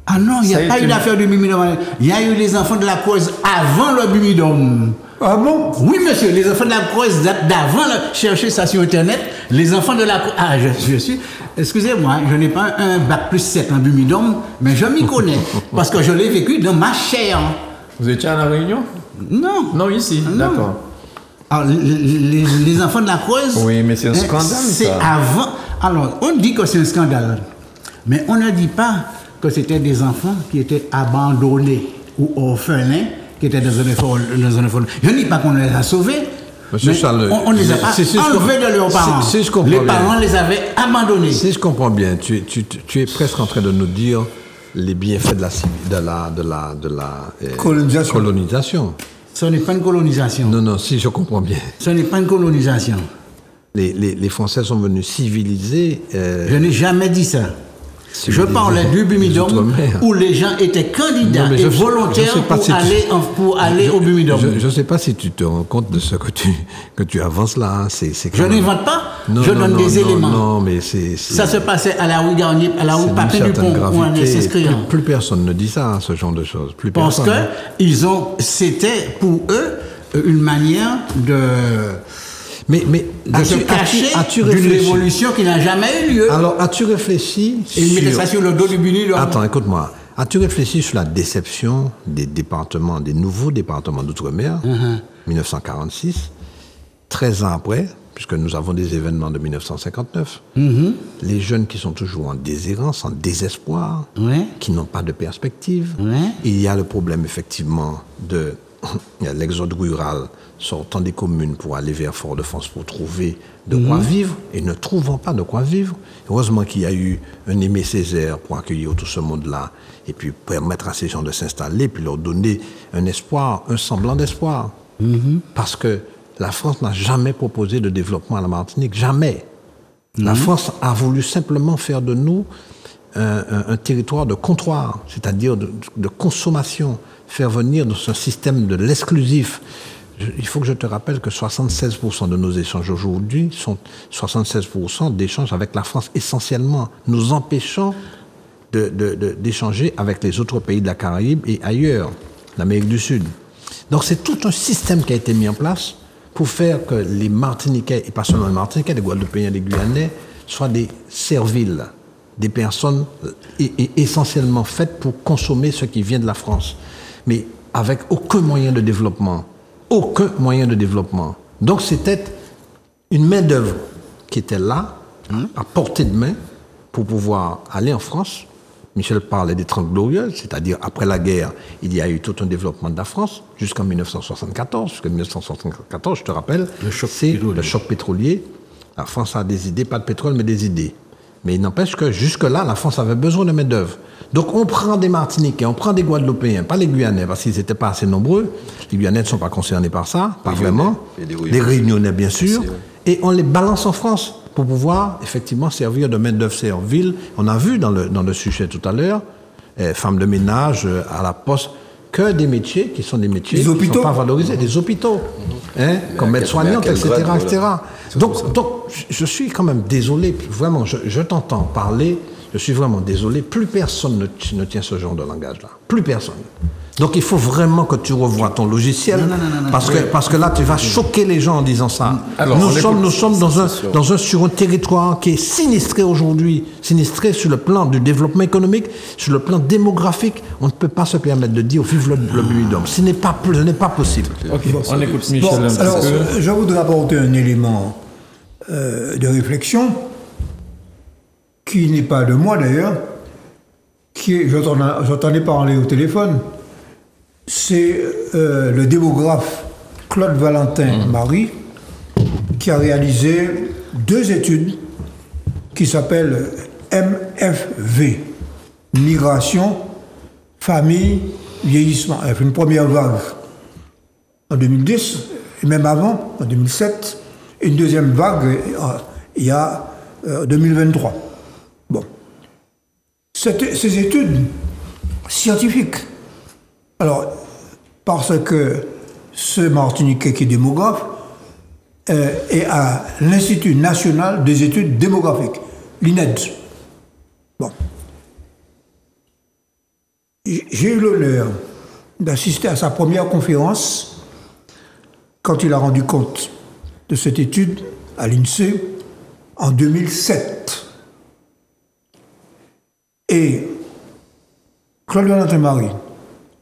Ah non, il n'y a pas eu d'affaire du Bumidum. Il y a eu les enfants de la Creuse avant le Bumidum. Ah bon? Oui, monsieur, les enfants de la Creuse d'avant, cherchez ça sur Internet, les enfants de la Creuse. Ah, je suis. Excusez-moi, je n'ai pas un bac plus 7 en Bumidum, mais je m'y connais, parce que je l'ai vécu dans ma chair. Vous étiez à La Réunion? Non. Non, ici, d'accord. Alors, les enfants de la Creuse. Oui, mais c'est un scandale, c'est ça. Avant. Alors, on dit que c'est un scandale, mais on ne dit pas que c'était des enfants qui étaient abandonnés ou orphelins, qui étaient dans un effort. Je ne dis pas qu'on les a sauvés. Monsieur Charles, on ne les a pas enlevés de leurs parents. Les parents les avaient abandonnés. Si je comprends bien, tu es presque en train de nous dire les bienfaits de la colonisation. Ce n'est pas une colonisation. Non, si je comprends bien. Ce n'est pas une colonisation. Les Français sont venus civiliser. Je n'ai jamais dit ça. Je parlais du Bumidum où les gens étaient candidats et volontaires pour aller au Bumidum. Je ne sais pas si tu te rends compte de ce que tu avances là. Je n'invente pas, je donne des éléments. Non, mais ça se passait à la rue Garnier, à la rue Papin Dupont, où on est s'inscrivant. Plus personne ne dit ça, ce genre de choses. Parce que c'était pour eux une manière de se cacher d'une révolution qui n'a jamais eu lieu. Alors, as-tu réfléchi ils mettaient ça sur le dos du Bumidum. Attends, écoute-moi. As-tu réfléchi sur la déception des nouveaux départements d'outre-mer, 1946, 13 ans après, puisque nous avons des événements de 1959, les jeunes qui sont toujours en déshérence, en désespoir, qui n'ont pas de perspective. Il y a le problème, effectivement, il y a l'exode rural sortant des communes pour aller vers Fort-de-France pour trouver de quoi vivre et ne trouvant pas de quoi vivre. Heureusement qu'il y a eu un Aimé Césaire pour accueillir tout ce monde-là et puis permettre à ces gens de s'installer puis leur donner un espoir, un semblant d'espoir. Parce que la France n'a jamais proposé de développement à la Martinique, jamais. La France a voulu simplement faire de nous un territoire de comptoir, c'est-à-dire de consommation, faire venir dans ce système de l'exclusif. Il faut que je te rappelle que 76% de nos échanges aujourd'hui sont 76% d'échanges avec la France essentiellement, nous empêchant d'échanger avec les autres pays de la Caraïbe et ailleurs, l'Amérique du Sud. Donc c'est tout un système qui a été mis en place pour faire que les Martiniquais, et pas seulement les Martiniquais, les Guadeloupéens, les Guyanais, soient des serviles, des personnes essentiellement faites pour consommer ce qui vient de la France, mais avec aucun moyen de développement. Aucun moyen de développement. Donc c'était une main-d'œuvre qui était là, à portée de main, pour pouvoir aller en France. Michel parlait des 30 glorieuses, c'est-à-dire après la guerre, il y a eu tout un développement de la France jusqu'en 1974. Jusqu'en 1974, je te rappelle, c'est le choc pétrolier. La France a des idées, pas de pétrole, mais des idées. Mais il n'empêche que jusque-là, la France avait besoin de main-d'œuvre. Donc on prend des Martiniquais, on prend des Guadeloupéens, pas les Guyanais, parce qu'ils n'étaient pas assez nombreux. Les Guyanais ne sont pas concernés par ça, pas vraiment. Les Réunionnais, bien sûr. Et on les balance en France pour pouvoir effectivement servir de main-d'œuvre servile. On a vu dans le sujet tout à l'heure, femmes de ménage à la poste, que des métiers qui sont des métiers qui ne sont pas valorisés, des hôpitaux, comme aide-soignante, etc. Donc, je suis quand même désolé, vraiment, je t'entends parler, je suis vraiment désolé, plus personne ne tient ce genre de langage-là, plus personne. Donc il faut vraiment que tu revoies ton logiciel, parce que là tu vas choquer les gens en disant ça. Alors, nous sommes sur un territoire qui est sinistré aujourd'hui, sinistré sur le plan du développement économique, sur le plan démographique. On ne peut pas se permettre de dire vive le Bumidum. Ce n'est pas possible. Okay. Bon, on écoute Michel. Alors, je voudrais apporter un élément de réflexion qui n'est pas de moi d'ailleurs, j'entendais parler au téléphone. C'est le démographe Claude Valentin Marie qui a réalisé 2 études qui s'appellent MFV, Migration, Famille, Vieillissement. Elle a fait une première vague en 2010, et même avant, en 2007, et une deuxième vague il y a 2023. Bon. Ces études scientifiques, alors, parce que ce Martiniquais qui est démographe est à l'Institut national des études démographiques, l'INED. Bon. J'ai eu l'honneur d'assister à sa première conférence quand il a rendu compte de cette étude à l'INSEE en 2007. Et Claude Valentin Marie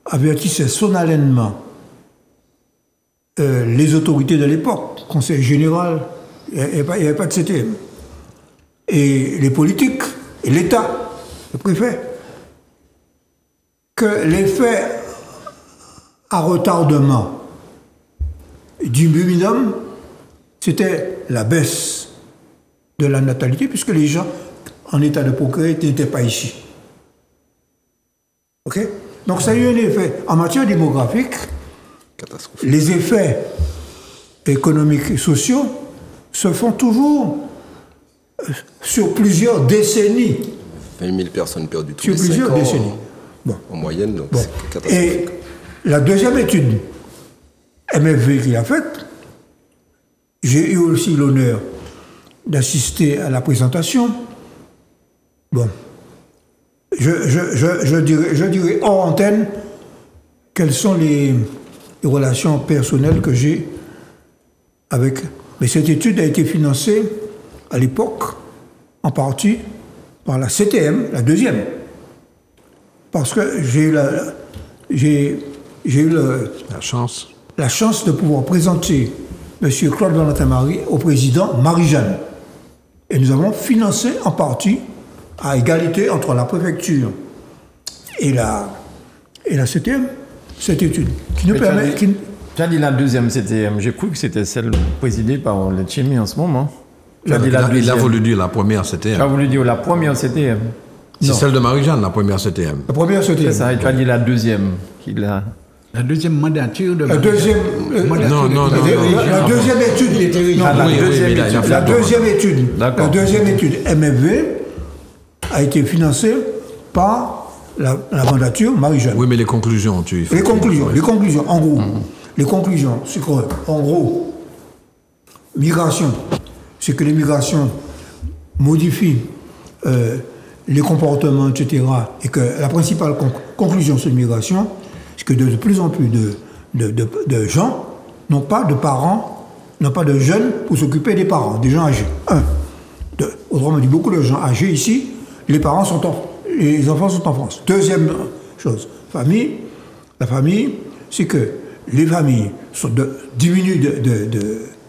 avertissait solennellement les autorités de l'époque, Conseil général, il n'y avait pas de CTM, et les politiques, et l'État, le préfet, que l'effet à retardement du Bumidum, c'était la baisse de la natalité, puisque les gens en état de procréer n'étaient pas ici. OK ? Donc ça a eu un effet. En matière démographique, les effets économiques et sociaux se font toujours sur plusieurs décennies. 20 000 personnes perdues tous sur les plusieurs 5 ans décennies. Bon. En moyenne, donc Bon. c'est catastrophique. Et la deuxième étude MFV qu'il a faite, j'ai eu aussi l'honneur d'assister à la présentation. Bon. Je dirais hors antenne quelles sont les relations personnelles que j'ai avec... Mais cette étude a été financée à l'époque, en partie, par la CTM, la deuxième. Parce que j'ai eu la chance de pouvoir présenter M. Claude Valentin Marie au président Marie-Jeanne. Et nous avons financé en partie, à égalité entre la préfecture et la CTM, cette étude, qui nous permet... Tu as dit la deuxième CTM, j'ai cru que c'était celle présidée par le Tchémi en ce moment. Il a voulu dire la première CTM. Tu as voulu dire la première CTM. C'est celle de Marie-Jeanne, la première CTM. La première CTM. C'est ça, et tu as dit la deuxième. La deuxième mandature de... La deuxième... La deuxième étude... La deuxième étude MFV a été financée par la mandature Marie-Jeanne. Oui, mais les conclusions, Les conclusions, en gros. Les conclusions, c'est que, en gros, migration, c'est que les migrations modifient les comportements, etc. Et que la principale conclusion sur l'immigration, c'est que de plus en plus de gens n'ont pas de parents, n'ont pas de jeunes pour s'occuper des parents, des gens âgés. Autrement dit, beaucoup de gens âgés ici, les enfants sont en France. Deuxième chose, famille. La famille, c'est que les familles diminuent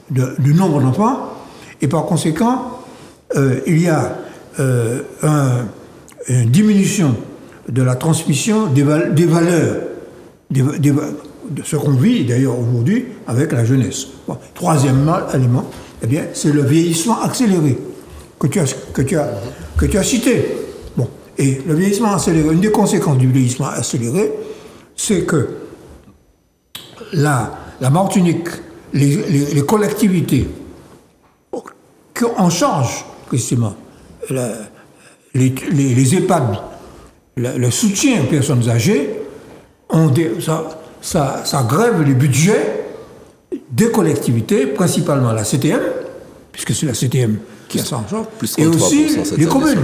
du nombre d'enfants, et par conséquent, il y a une diminution de la transmission des valeurs, de ce qu'on vit d'ailleurs aujourd'hui avec la jeunesse. Bon. Troisième élément, eh bien, c'est le vieillissement accéléré que tu as cité. Bon. Et le vieillissement accéléré, une des conséquences du vieillissement accéléré, c'est que la Martinique, les collectivités qui ont en charge précisément les EHPAD, le soutien aux personnes âgées, ça grève les budgets des collectivités, principalement la CTM, puisque c'est la CTM qui a ça en charge, et aussi les communes.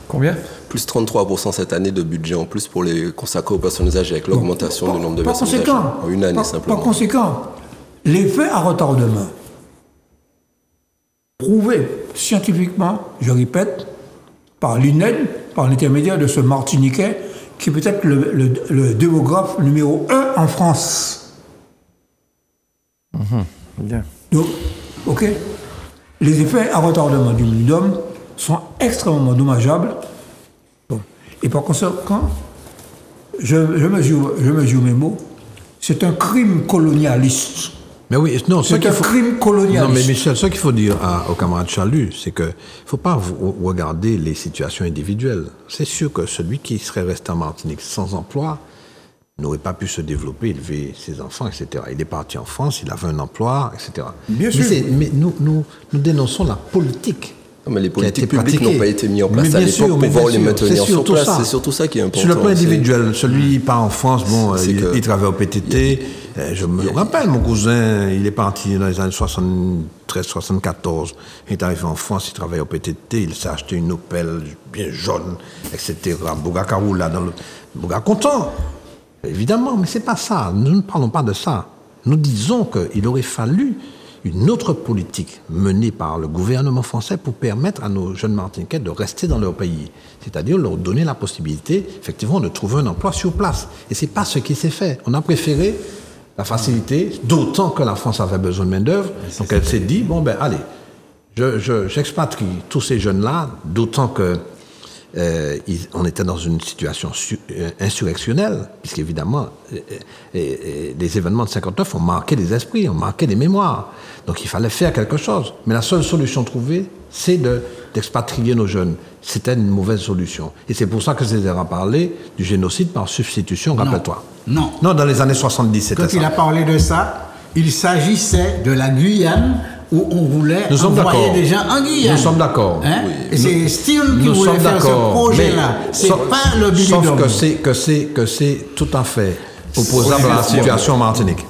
Combien ? Plus 33% cette année de budget en plus pour les consacrer aux personnes âgées avec l'augmentation du nombre de personnes âgées. En une année simplement. Par conséquent, l'effet à retardement, prouvé scientifiquement, je répète, par l'INED, par l'intermédiaire de ce Martiniquais, qui est peut-être le démographe numéro 1 en France. Bien. Donc, ok, les effets à retardement du Bumidum sont extrêmement dommageables. Bon. Et par conséquent, je mesure mes mots, c'est un crime colonialiste. Mais oui, non, c'est un crime colonialiste. Non, mais Michel, ce qu'il faut dire au camarade Chalut, c'est qu'il ne faut pas regarder les situations individuelles. C'est sûr que celui qui serait resté en Martinique sans emploi n'aurait pas pu se développer, élever ses enfants, etc. Il est parti en France, il avait un emploi, etc. Bien sûr. Mais nous dénonçons la politique. Non, mais les politiques publiques n'ont pas été mises en place à l'époque pour pouvoir les maintenir sur place. C'est surtout ça qui est important. Sur le plan individuel, celui qui part en France, bon, il travaille au PTT. Je me rappelle, mon cousin, il est parti dans les années 73-74. Il est arrivé en France, il travaillait au PTT, il s'est acheté une Opel bien jaune, etc. Bouga Karoula, dans le Bouga content. Évidemment, mais c'est pas ça. Nous ne parlons pas de ça. Nous disons qu'il aurait fallu une autre politique menée par le gouvernement français pour permettre à nos jeunes Martiniquais de rester dans leur pays. C'est-à-dire leur donner la possibilité, effectivement, de trouver un emploi sur place. Et c'est pas ce qui s'est fait. On a préféré la facilité, d'autant que la France avait besoin de main-d'œuvre. Donc elle s'est dit, bon ben allez, j'expatrie tous ces jeunes-là, d'autant que on était dans une situation insurrectionnelle, puisqu'évidemment, les événements de 59 ont marqué les esprits, ont marqué les mémoires. Donc il fallait faire quelque chose. Mais la seule solution trouvée, c'est d'expatrier nos jeunes. C'était une mauvaise solution. Et c'est pour ça que Césaire a parlé du génocide par substitution, rappelle-toi. Non, dans les années 70, c'était ça. Quand il a parlé de ça, il s'agissait de la Guyane, où on voulait envoyer des gens en Guyane. Nous sommes d'accord. Hein? Oui. Et c'est Steele qui voulait faire ce projet-là. C'est pas le Bumidum. Sauf que c'est tout à fait opposable à la situation en Martinique.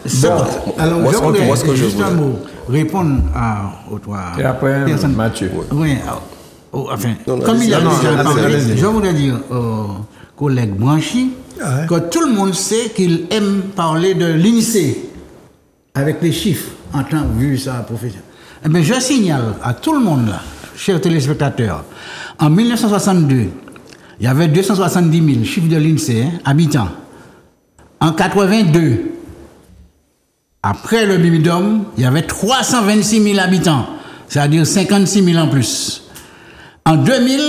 Alors, moi, je voulais juste un mot répondre aux trois personnes. Et après, Mathieu. Oui. Enfin, comme il a déjà parlé, je voulais dire au collègue Branchi que tout le monde sait qu'il aime parler de l'INSEE avec les chiffres en tant vu sa profession. Mais je signale à tout le monde là, chers téléspectateurs, en 1962, il y avait 270 000 chiffres de l'INSEE, habitants. En 82, après le Bumidum, il y avait 326 000 habitants, c'est-à-dire 56 000 en plus. En 2000,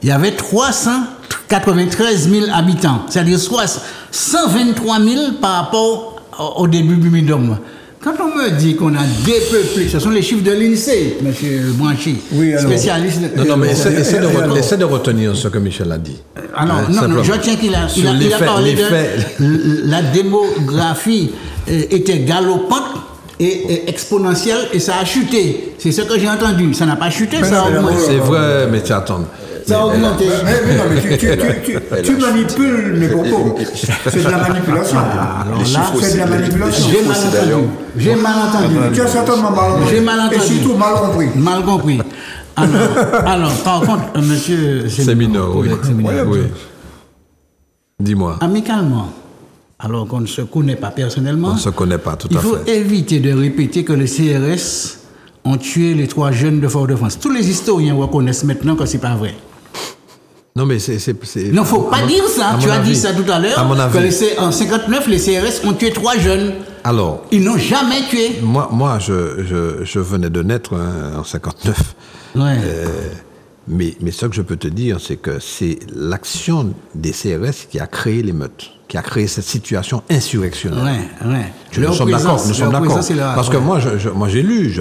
il y avait 393 000 habitants, c'est-à-dire 123 000 par rapport au début du Bumidum. Quand on me dit qu'on a dépeuplé, ce sont les chiffres de l'INSEE, M. Branchi, spécialiste. Non, mais essaie de retenir ce que Michel a dit. Alors, non, je tiens qu'il a parlé de la démographie était galopante et exponentielle et ça a chuté. C'est ce que j'ai entendu. Ça n'a pas chuté, ça a augmenté. C'est vrai, mais tu attends. Ça a augmenté. Tu manipules mes propos. C'est de la manipulation. C'est de la manipulation. J'ai mal entendu. Tu as certainement mal entendu. J'ai mal entendu. Et surtout mal compris. Mal compris. Alors par contre, monsieur Séminaire, oui. Dis-moi. Amicalement, alors qu'on ne se connaît pas personnellement, on ne se connaît pas, tout à fait. Il faut éviter de répéter que les CRS ont tué les 3 jeunes de Fort-de-France. Tous les historiens reconnaissent maintenant que ce n'est pas vrai. Non, mais il ne faut pas dire ça. Tu as dit ça tout à l'heure. En 59, les CRS ont tué 3 jeunes. Alors, ils n'ont jamais tué. Moi, je venais de naître en 59. Ouais. Mais ce que je peux te dire, c'est que c'est l'action des CRS qui a créé l'émeute, qui a créé cette situation insurrectionnelle. Nous sommes d'accord. Parce que moi, j'ai lu.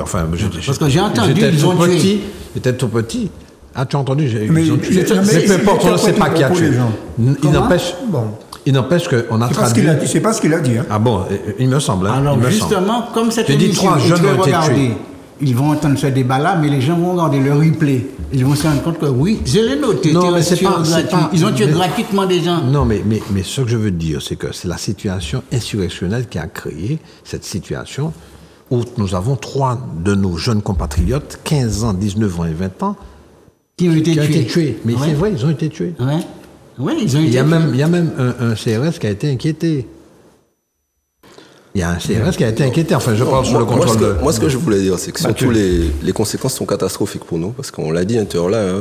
Parce que j'ai entendu, ils ont tué. J'étais tout petit. Ah, tu as entendu, ils ont tué. Mais peu importe, on ne sait pas qui a tué. Il n'empêche qu'on a traduit... C'est pas ce qu'il a dit. Ah bon, il me semble. Alors justement, comme cette émission est très regardée ils vont entendre ce débat-là, mais les gens vont regarder le replay. Ils vont se rendre compte que oui, je l'ai noté. Non, mais c'est pas, ils ont tué gratuitement des gens. Non, mais ce que je veux dire, c'est que c'est la situation insurrectionnelle qui a créé cette situation où nous avons 3 de nos jeunes compatriotes, 15 ans, 19 ans et 20 ans, qui ont été tués. Mais c'est vrai, ils ont été tués. Ouais. Oui, ils ont été tués. Il y a même un CRS qui a été inquiété. Il y a un CRS qui a été inquiété. Enfin, je parle sur le contrôle de... Moi, ce que je voulais dire, c'est que surtout les conséquences sont catastrophiques pour nous, parce qu'on l'a dit là,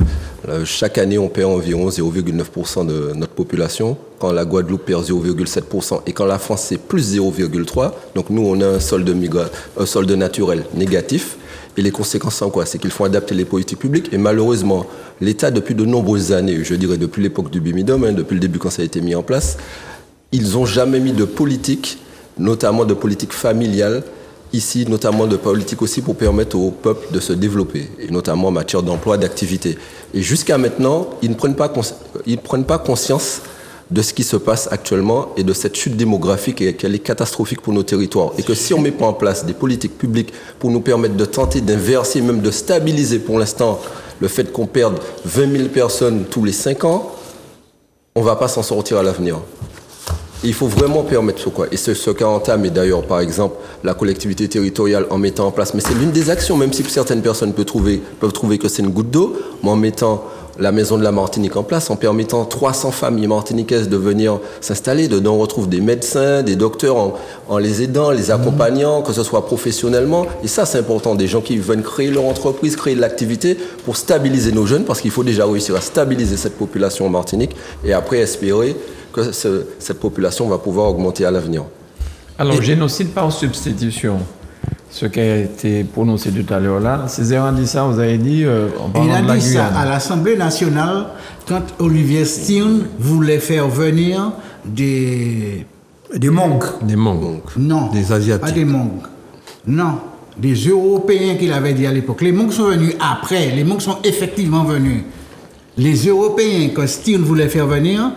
chaque année, on perd environ 0,9% de notre population, quand la Guadeloupe perd 0,7%, et quand la France, c'est plus 0,3%. Donc nous, on a un solde naturel négatif. Et les conséquences sont quoi? C'est qu'il faut adapter les politiques publiques. Et malheureusement, l'État, depuis de nombreuses années, je dirais depuis l'époque du BIMIDOM, depuis le début quand ça a été mis en place, ils n'ont jamais mis de politique, notamment de politique familiale, ici, notamment de politique aussi pour permettre au peuple de se développer, et notamment en matière d'emploi, d'activité. Et jusqu'à maintenant, ils ne prennent pas conscience de ce qui se passe actuellement et de cette chute démographique et qu'elle est catastrophique pour nos territoires. Et que si on ne met pas en place des politiques publiques pour nous permettre de tenter d'inverser, même de stabiliser pour l'instant le fait qu'on perde 20 000 personnes tous les 5 ans, on ne va pas s'en sortir à l'avenir. Il faut vraiment permettre ce quoi. Et ce qu'a entamé d'ailleurs, par exemple, la collectivité territoriale en mettant en place, mais c'est l'une des actions, même si certaines personnes peuvent trouver que c'est une goutte d'eau, mais en mettant la maison de la Martinique en place, en permettant 300 familles martiniquaises de venir s'installer. Dedans, on retrouve des médecins, des docteurs en les aidant, les accompagnant, que ce soit professionnellement. Et ça, c'est important. Des gens qui veulent créer leur entreprise, créer de l'activité pour stabiliser nos jeunes, parce qu'il faut déjà réussir à stabiliser cette population en Martinique et après espérer que cette population va pouvoir augmenter à l'avenir. Alors, génocide par substitution, ce qui a été prononcé tout à l'heure là, Césaire a dit ça, vous avez dit, en parlant de la Guyane. Il a dit ça à l'Assemblée nationale quand Olivier Stern voulait faire venir des Monks. Des Monks. Non. Des Asiatiques. Pas des Monks. Non. Des Européens qu'il avait dit à l'époque. Les Monks sont venus après. Les Monks sont effectivement venus. Les Européens que Stern voulait faire venir,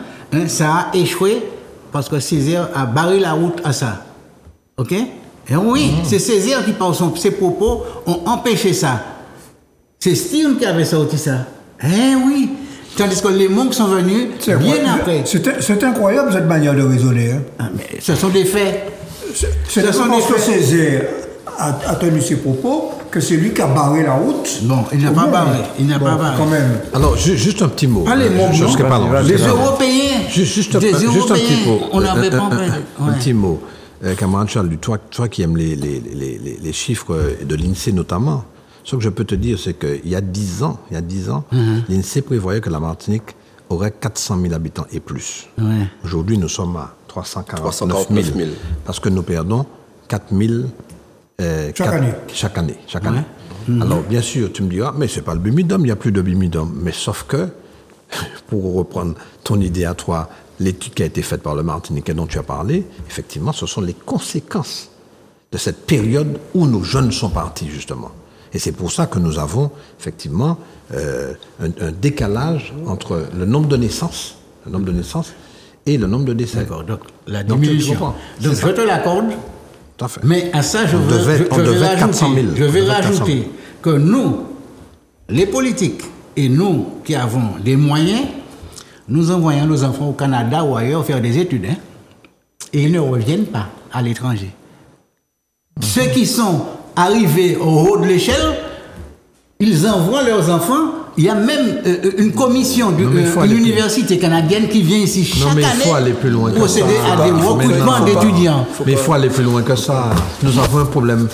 ça a échoué parce que Césaire a barré la route à ça. OK? Et oui, c'est Césaire qui, par ses propos, ont empêché ça. C'est Stern qui avait sorti ça. Eh oui. Tandis que les Monks sont venus bien après. C'est incroyable cette manière de raisonner. Hein. Ah, mais ce sont des faits. C'est parce que Césaire a tenu ses propos que c'est lui qui a barré la route. Non, il n'a pas barré. Il n'a pas barré. Quand même. Alors, juste un petit mot. Pas les Monks, les Européens. Juste un petit mot. On n'avait pas un petit mot. Camarade Charles, toi qui aimes les chiffres de l'INSEE notamment, ce que je peux te dire, c'est qu'il y a 10 ans, l'INSEE prévoyait que la Martinique aurait 400 000 habitants et plus. Ouais. Aujourd'hui, nous sommes à 349 000. Parce que nous perdons 4 000 chaque année. Alors, bien sûr, tu me diras, mais c'est pas le BIMIDOM, il n'y a plus de BIMIDOM. Mais sauf que, pour reprendre ton idée à toi, l'étude qui a été faite par le Martiniquais dont tu as parlé, effectivement, ce sont les conséquences de cette période où nos jeunes sont partis, justement. Et c'est pour ça que nous avons, effectivement, un décalage entre le nombre de naissances et le nombre de décès. D'accord, donc la diminution. Donc je te l'accorde, mais à ça, je vais rajouter que nous, les politiques, et nous qui avons des moyens, nous envoyons nos enfants au Canada ou ailleurs faire des études, hein, et ils ne reviennent pas à l'étranger. Ceux qui sont arrivés au haut de l'échelle, ils envoient leurs enfants. Il y a même une commission d'une université canadienne qui vient ici chaque année procéder à des recrutements d'étudiants. Mais il faut aller plus loin que ça. Nous avons un problème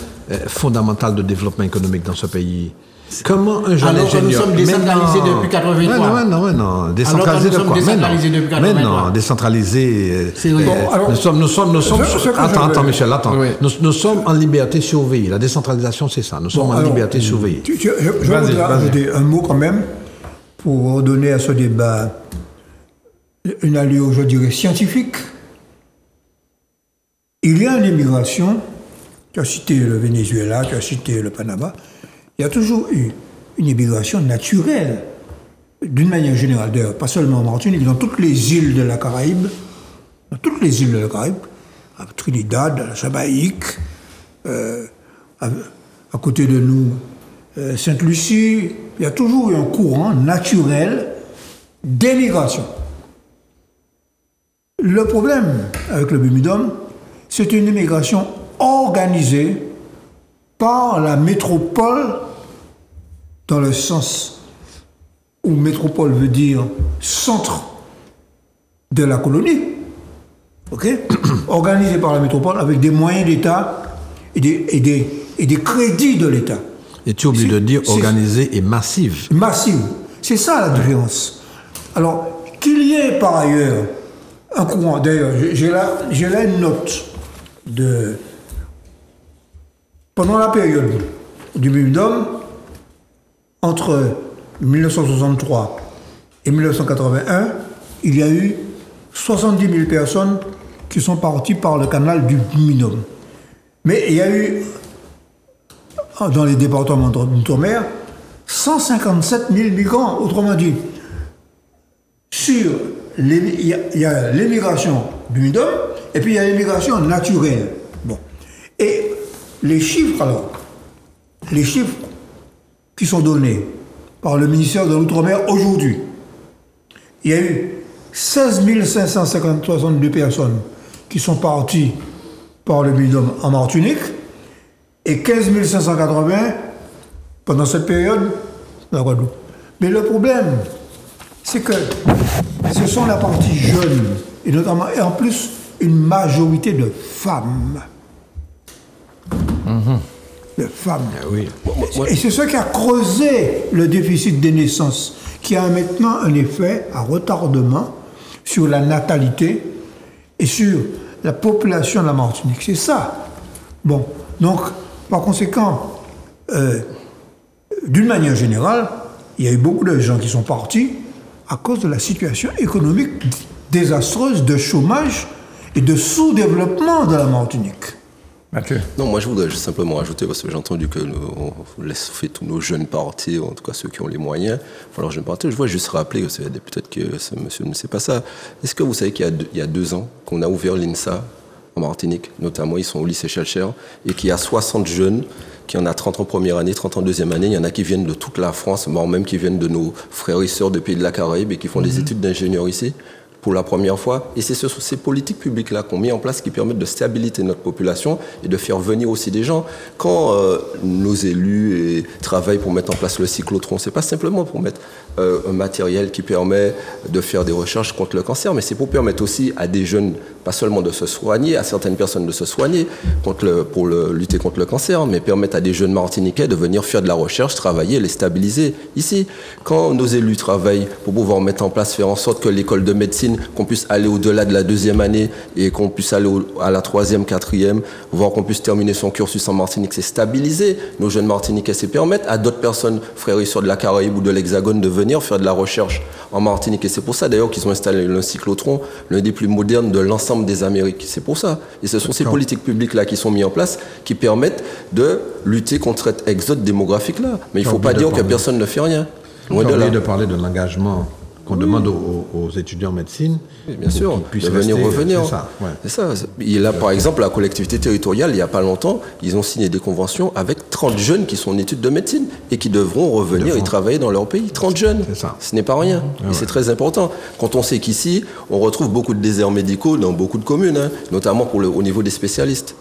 fondamental de développement économique dans ce pays. Comment un jeune ingénieur... Alors que nous sommes décentralisés depuis 83. Non. Décentralisés de quoi? Mais non, décentralisés... Nous sommes... Attends, Michel, attends. Oui. Nous sommes en liberté surveillée. La décentralisation, c'est ça. Nous sommes en liberté surveillée. Je voudrais ajouter un mot quand même pour donner à ce débat une allure, je dirais, scientifique. Il y a une immigration, tu as cité le Venezuela, tu as cité le Panama. Il y a toujours eu une immigration naturelle, d'une manière générale, d'ailleurs, pas seulement en Martinique, dans toutes les îles de la Caraïbe, à Trinidad, à la Jamaïque, à côté de nous, Sainte-Lucie, il y a toujours eu un courant naturel d'émigration. Le problème avec le Bumidum, c'est une immigration organisée par la métropole, dans le sens où métropole veut dire centre de la colonie, ok? Organisée par la métropole avec des moyens d'État et des crédits de l'État. Et tu oublies de dire organisée et massive. Massive. C'est ça la différence. Alors, qu'il y ait par ailleurs un courant, d'ailleurs, j'ai là une note de... Pendant la période du Bumidum, entre 1963 et 1981, il y a eu 70 000 personnes qui sont parties par le canal du Bumidum. Mais il y a eu, dans les départements d'outre-mer, 157 000 migrants, autrement dit. Il y a l'émigration du Bumidum et puis il y a l'émigration naturelle. Bon. Et les chiffres, alors, les chiffres qui sont donnés par le ministère de l'Outre-mer aujourd'hui, il y a eu 16 562 personnes qui sont parties par le Bumidum en Martinique et 15 580 pendant cette période dans la Guadeloupe. Mais le problème, c'est que ce sont la partie jeune, et notamment, et en plus, une majorité de femmes. De femmes. Ah oui. Et c'est ce qui a creusé le déficit des naissances, qui a maintenant un effet à retardement sur la natalité et sur la population de la Martinique. C'est ça. Bon, donc, par conséquent, d'une manière générale, il y a eu beaucoup de gens qui sont partis à cause de la situation économique désastreuse de chômage et de sous-développement de la Martinique. Mathieu. Non, moi je voudrais juste simplement ajouter, parce que j'ai entendu qu'on laisse faire tous nos jeunes partir, en tout cas ceux qui ont les moyens, enfin leurs jeunes partir. Je voudrais juste rappeler, peut-être que ce monsieur ne sait pas ça. Est-ce que vous savez qu'il y a 2 ans qu'on a ouvert l'INSA en Martinique, notamment ils sont au lycée Schellcher, et qu'il y a 60 jeunes, qu'il y en a 30 en première année, 30 en deuxième année, il y en a qui viennent de toute la France, voire même qui viennent de nos frères et sœurs des pays de la Caraïbe et qui font des études d'ingénieur ici pour la première fois. Et c'est ces politiques publiques-là qu'on met en place qui permettent de stabiliser notre population et de faire venir aussi des gens. Quand nos élus travaillent pour mettre en place le cyclotron, c'est pas simplement pour mettre un matériel qui permet de faire des recherches contre le cancer, mais c'est pour permettre aussi à des jeunes, pas seulement de se soigner, à certaines personnes de se soigner pour lutter contre le cancer, mais permettre à des jeunes martiniquais de venir faire de la recherche, travailler, les stabiliser ici. Quand nos élus travaillent pour pouvoir mettre en place, faire en sorte que l'école de médecine, qu'on puisse aller au-delà de la 2e année et qu'on puisse aller à la 3e, 4e, voire qu'on puisse terminer son cursus en Martinique, c'est stabiliser nos jeunes Martiniquais, c'est permettre à d'autres personnes, frères et sœurs de la Caraïbe ou de l'Hexagone, de venir faire de la recherche en Martinique. Et c'est pour ça d'ailleurs qu'ils ont installé le cyclotron, l'un des plus modernes de l'ensemble des Amériques. C'est pour ça. Et ce sont ces politiques publiques-là qui sont mises en place qui permettent de lutter contre cet exode démographique-là. Mais il ne faut pas dire que personne ne fait rien. Loin de là. De parler de l'engagement qu'on demande aux étudiants en médecine. Oui, bien sûr, de venir revenir. C'est ça. Ouais. C'est ça. Et là, par exemple, la collectivité territoriale, il n'y a pas longtemps, ils ont signé des conventions avec 30 jeunes qui sont en études de médecine et qui devront revenir et travailler dans leur pays. 30 jeunes. C'est ça. Ce n'est pas rien. Et c'est très important. Quand on sait qu'ici, on retrouve beaucoup de déserts médicaux dans beaucoup de communes, notamment au niveau des spécialistes.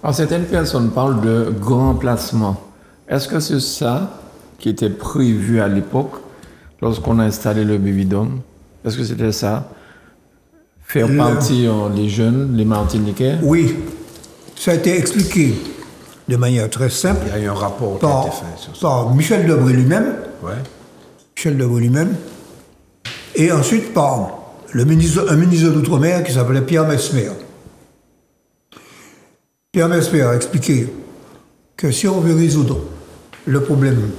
Alors, certaines personnes parlent de grand placement. Est-ce que c'est ça qui était prévu à l'époque lorsqu'on a installé le Bumidum? Est-ce que c'était ça? Faire partir les jeunes, les Martiniquais? Oui, ça a été expliqué de manière très simple. Il y a eu un rapport qui a été fait sur ça. Par Michel Debré lui-même. Ouais. Michel Debré lui-même. Et ensuite par un ministre de l'Outre-mer qui s'appelait Pierre Mesmer. Pierre Mesmer a expliqué que si on veut résoudre le problème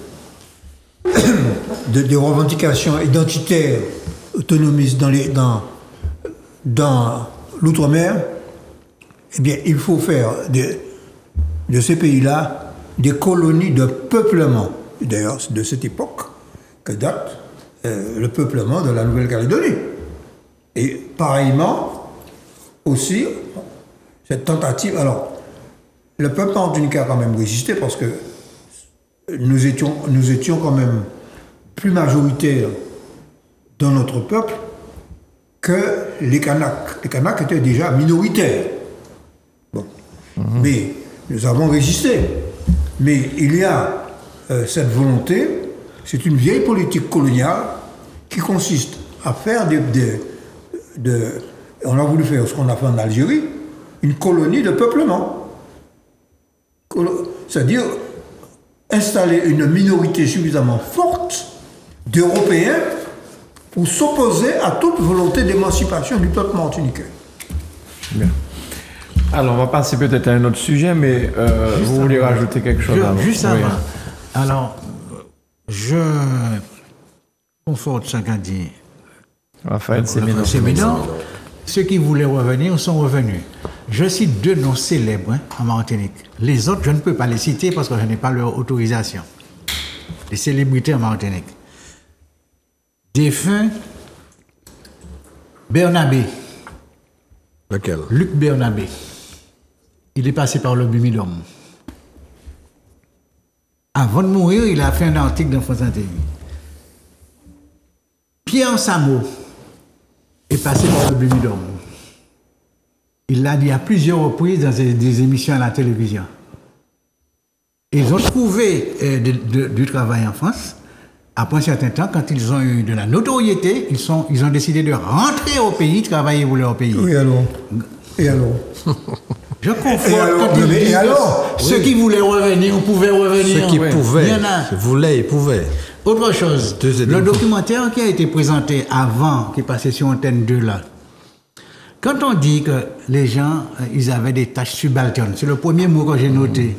des revendications identitaires autonomistes dans l'outre-mer, eh bien, il faut faire de ces pays-là des colonies de peuplement. D'ailleurs, c'est de cette époque que date le peuplement de la Nouvelle-Calédonie. Et pareillement, aussi, cette tentative... Alors, le peuple martiniquais a quand même résisté parce que nous étions quand même plus majoritaires dans notre peuple que les Kanaks. Les Kanaks étaient déjà minoritaires. Bon. Mais nous avons résisté. Mais il y a cette volonté, c'est une vieille politique coloniale qui consiste à faire on a voulu faire ce qu'on a fait en Algérie, une colonie de peuplement. C'est-à-dire installer une minorité suffisamment forte d'Européens pour s'opposer à toute volonté d'émancipation du peuple martiniquais. Bien. Alors, on va passer peut-être à un autre sujet, mais vous voulez rajouter quelque chose avant? Juste avant. Oui. Alors, je conforte ce qu'a dit Raphaël Séménon. Ceux qui voulaient revenir sont revenus. Je cite 2 noms célèbres en Martinique. Les autres, je ne peux pas les citer parce que je n'ai pas leur autorisation. Les célébrités en Martinique. Défunt Bernabé. Lequel? Luc Bernabé. Il est passé par le Bumidum. Avant de mourir, il a fait un article dans France Intégrité. Pierre Samo est passé par le Bumidum. Il l'a dit à plusieurs reprises dans des émissions à la télévision. Ils ont trouvé du travail en France. Après un certain temps, quand ils ont eu de la notoriété, ils ont décidé de rentrer au pays, travailler pour leur pays. Oui, alors. Et alors? Je confonds. Et alors? Ceux qui voulaient revenir, on pouvait revenir. Ceux qui pouvaient, voulaient et pouvaient. Autre chose, le documentaire qui a été présenté avant, qui passait sur Antenne 2 là, quand on dit que les gens, ils avaient des tâches subalternes, c'est le premier mot que j'ai noté.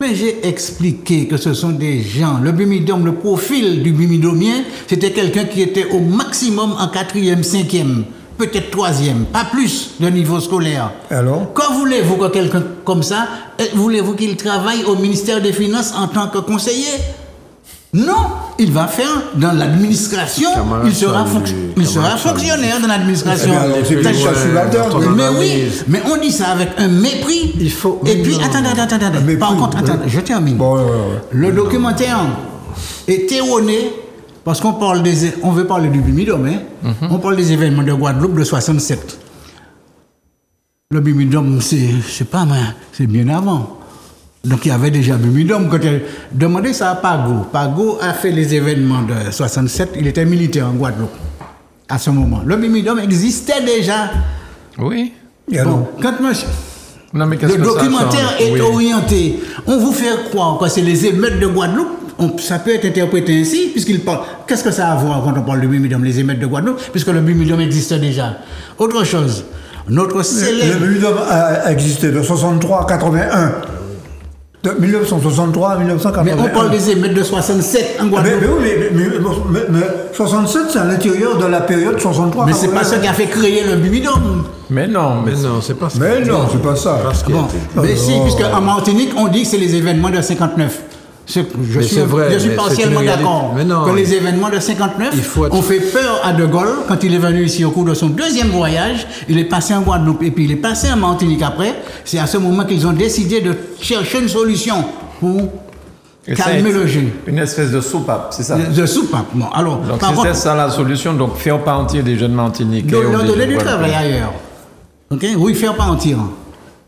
Mais j'ai expliqué que ce sont des gens, le Bumidum, le profil du Bumidomien, c'était quelqu'un qui était au maximum en 4e, 5e, peut-être 3e, pas plus de niveau scolaire. Alors? Quand voulez-vous que quelqu'un comme ça, voulez-vous qu'il travaille au ministère des Finances en tant que conseiller? Non, il va faire dans l'administration, il sera fonctionnaire dans l'administration. Mais oui, mais on dit ça avec un mépris. Il faut. Et puis, attendez. Par contre, je termine. Le documentaire est erroné parce qu'on parle on veut parler du Bumidum, hein? On parle des événements de Guadeloupe de 67. Le Bumidum, c'est pas mal, c'est bien avant. Donc il y avait déjà Bumidum. Quand il demandé ça à Pago. Pago a fait les événements de 67. Il était militaire en Guadeloupe à ce moment. Le Bumidum existait déjà. Oui. Bon, quand monsieur, le documentaire est orienté, on vous fait croire que c'est les émeutes de Guadeloupe. Ça peut être interprété ainsi, puisqu'il parle. Qu'est-ce que ça a à voir quand on parle de Bumidum, les émeutes de Guadeloupe, puisque le Bumidum existait déjà. Autre chose, notre célèbre. Le Bumidum a existé de 63 à 81. De 1963 à 1981. Mais on parle des émeutes de 67 en Guadeloupe. Mais 67, c'est à l'intérieur de la période 63. Mais c'est pas ça qui a fait créer le Bumidum. Mais non, c'est pas ça. Mais non, c'est pas ça. Mais si, puisque en Martinique, on dit que c'est les événements de 59. Je suis partiellement d'accord que les événements de 59 ont fait peur à De Gaulle quand il est venu ici au cours de son 2e voyage. Il est passé en Guadeloupe et puis il est passé en Martinique après. C'est à ce moment qu'ils ont décidé de chercher une solution pour calmer le jeu. Une espèce de soupape, c'est ça? De soupape. Bon, alors, donc c'était ça la solution, donc faire partir des jeunes Martiniquais. Leur donner du travail ailleurs. Okay? Oui, faire partir.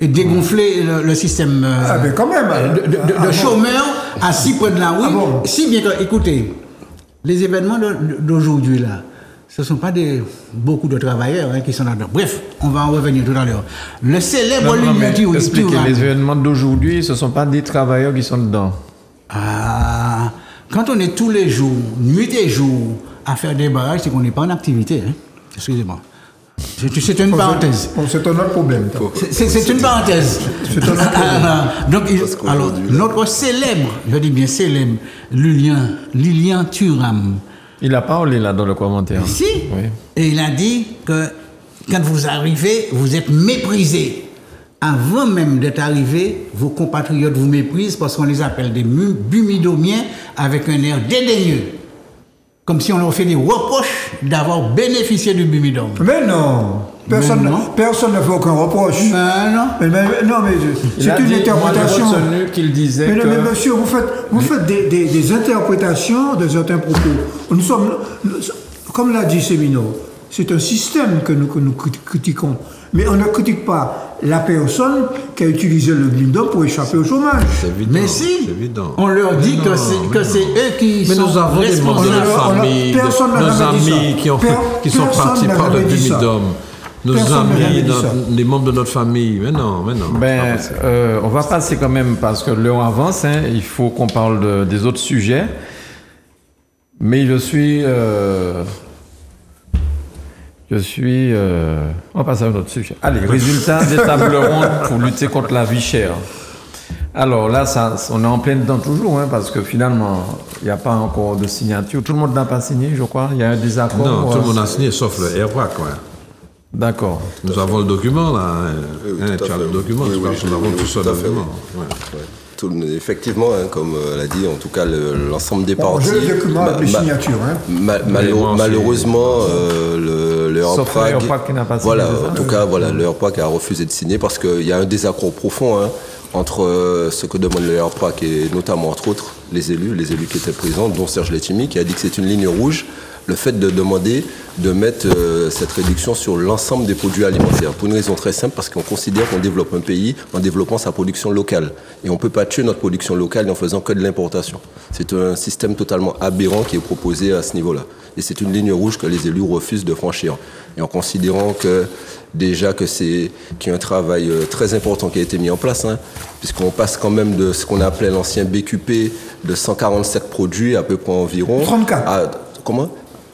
Et dégonfler le système mais quand même, de chômeurs assis près de la rue. Si bien que, écoutez, les événements d'aujourd'hui, là, ce ne sont pas beaucoup de travailleurs qui sont là-dedans. Bref, on va en revenir tout à l'heure. Le célèbre les événements d'aujourd'hui, ce ne sont pas des travailleurs qui sont dedans. Ah, quand on est tous les jours, nuit et jour, à faire des barrages, c'est qu'on n'est pas en activité. Hein. Excusez-moi. C'est une parenthèse. C'est un autre problème. C'est une parenthèse. Donc, alors, notre célèbre, je dis bien célèbre, Lilian Thuram. Il a parlé là dans le commentaire. Si. Oui. Et il a dit que quand vous arrivez, vous êtes méprisé. Avant même d'être arrivé, vos compatriotes vous méprisent parce qu'on les appelle des bumidomiens avec un air dédaigneux. comme si on leur fait des reproches d'avoir bénéficié du Bumidum. Mais non. Personne ne fait aucun reproche. Non. Mais c'est une interprétation. Qu'il disait mais monsieur, vous faites des interprétations de certains propos. Nous sommes, comme l'a dit Sémino, c'est un système que nous critiquons. Mais on ne critique pas la personne qui a utilisé le Bumidum pour échapper au chômage. Évident, mais si, on leur dit que c'est eux qui sont responsables. Mais nous avons des membres de la famille, nos amis qui sont partis par le Bumidum. Nos amis, les membres de notre famille. Mais non. On va passer quand même, parce que l'heure avance, hein, il faut qu'on parle des autres sujets. Mais on va passer à un autre sujet. Allez, résultat des tables rondes pour lutter contre la vie chère. Alors là, on est en plein dedans toujours, hein, parce que finalement, il n'y a pas encore de signature. Tout le monde n'a pas signé, je crois. Il y a un désaccord. Non, tout le monde a signé, sauf le RPAC. D'accord. Nous avons le document, là. Tu as le document, nous avons tout ça document. Effectivement, comme l'a dit, en tout cas, l'ensemble des parties. J'ai le document avec les signatures. Malheureusement, le RPAC qui n'a pas signé. En tout cas, le RPAC a refusé de signer parce qu'il y a un désaccord profond entre ce que demande le RPAC et notamment, entre autres, les élus qui étaient présents, dont Serge Letchimy, qui a dit que c'est une ligne rouge. Le fait de demander de mettre cette réduction sur l'ensemble des produits alimentaires. Pour une raison très simple, parce qu'on considère qu'on développe un pays en développant sa production locale. Et on ne peut pas tuer notre production locale en faisant que de l'importation. C'est un système totalement aberrant qui est proposé à ce niveau-là. Et c'est une ligne rouge que les élus refusent de franchir. Et en considérant que déjà qu'il y a un travail très important qui a été mis en place, puisqu'on passe quand même de ce qu'on appelait l'ancien BQP de 147 produits à peu près environ. 34. Comment ?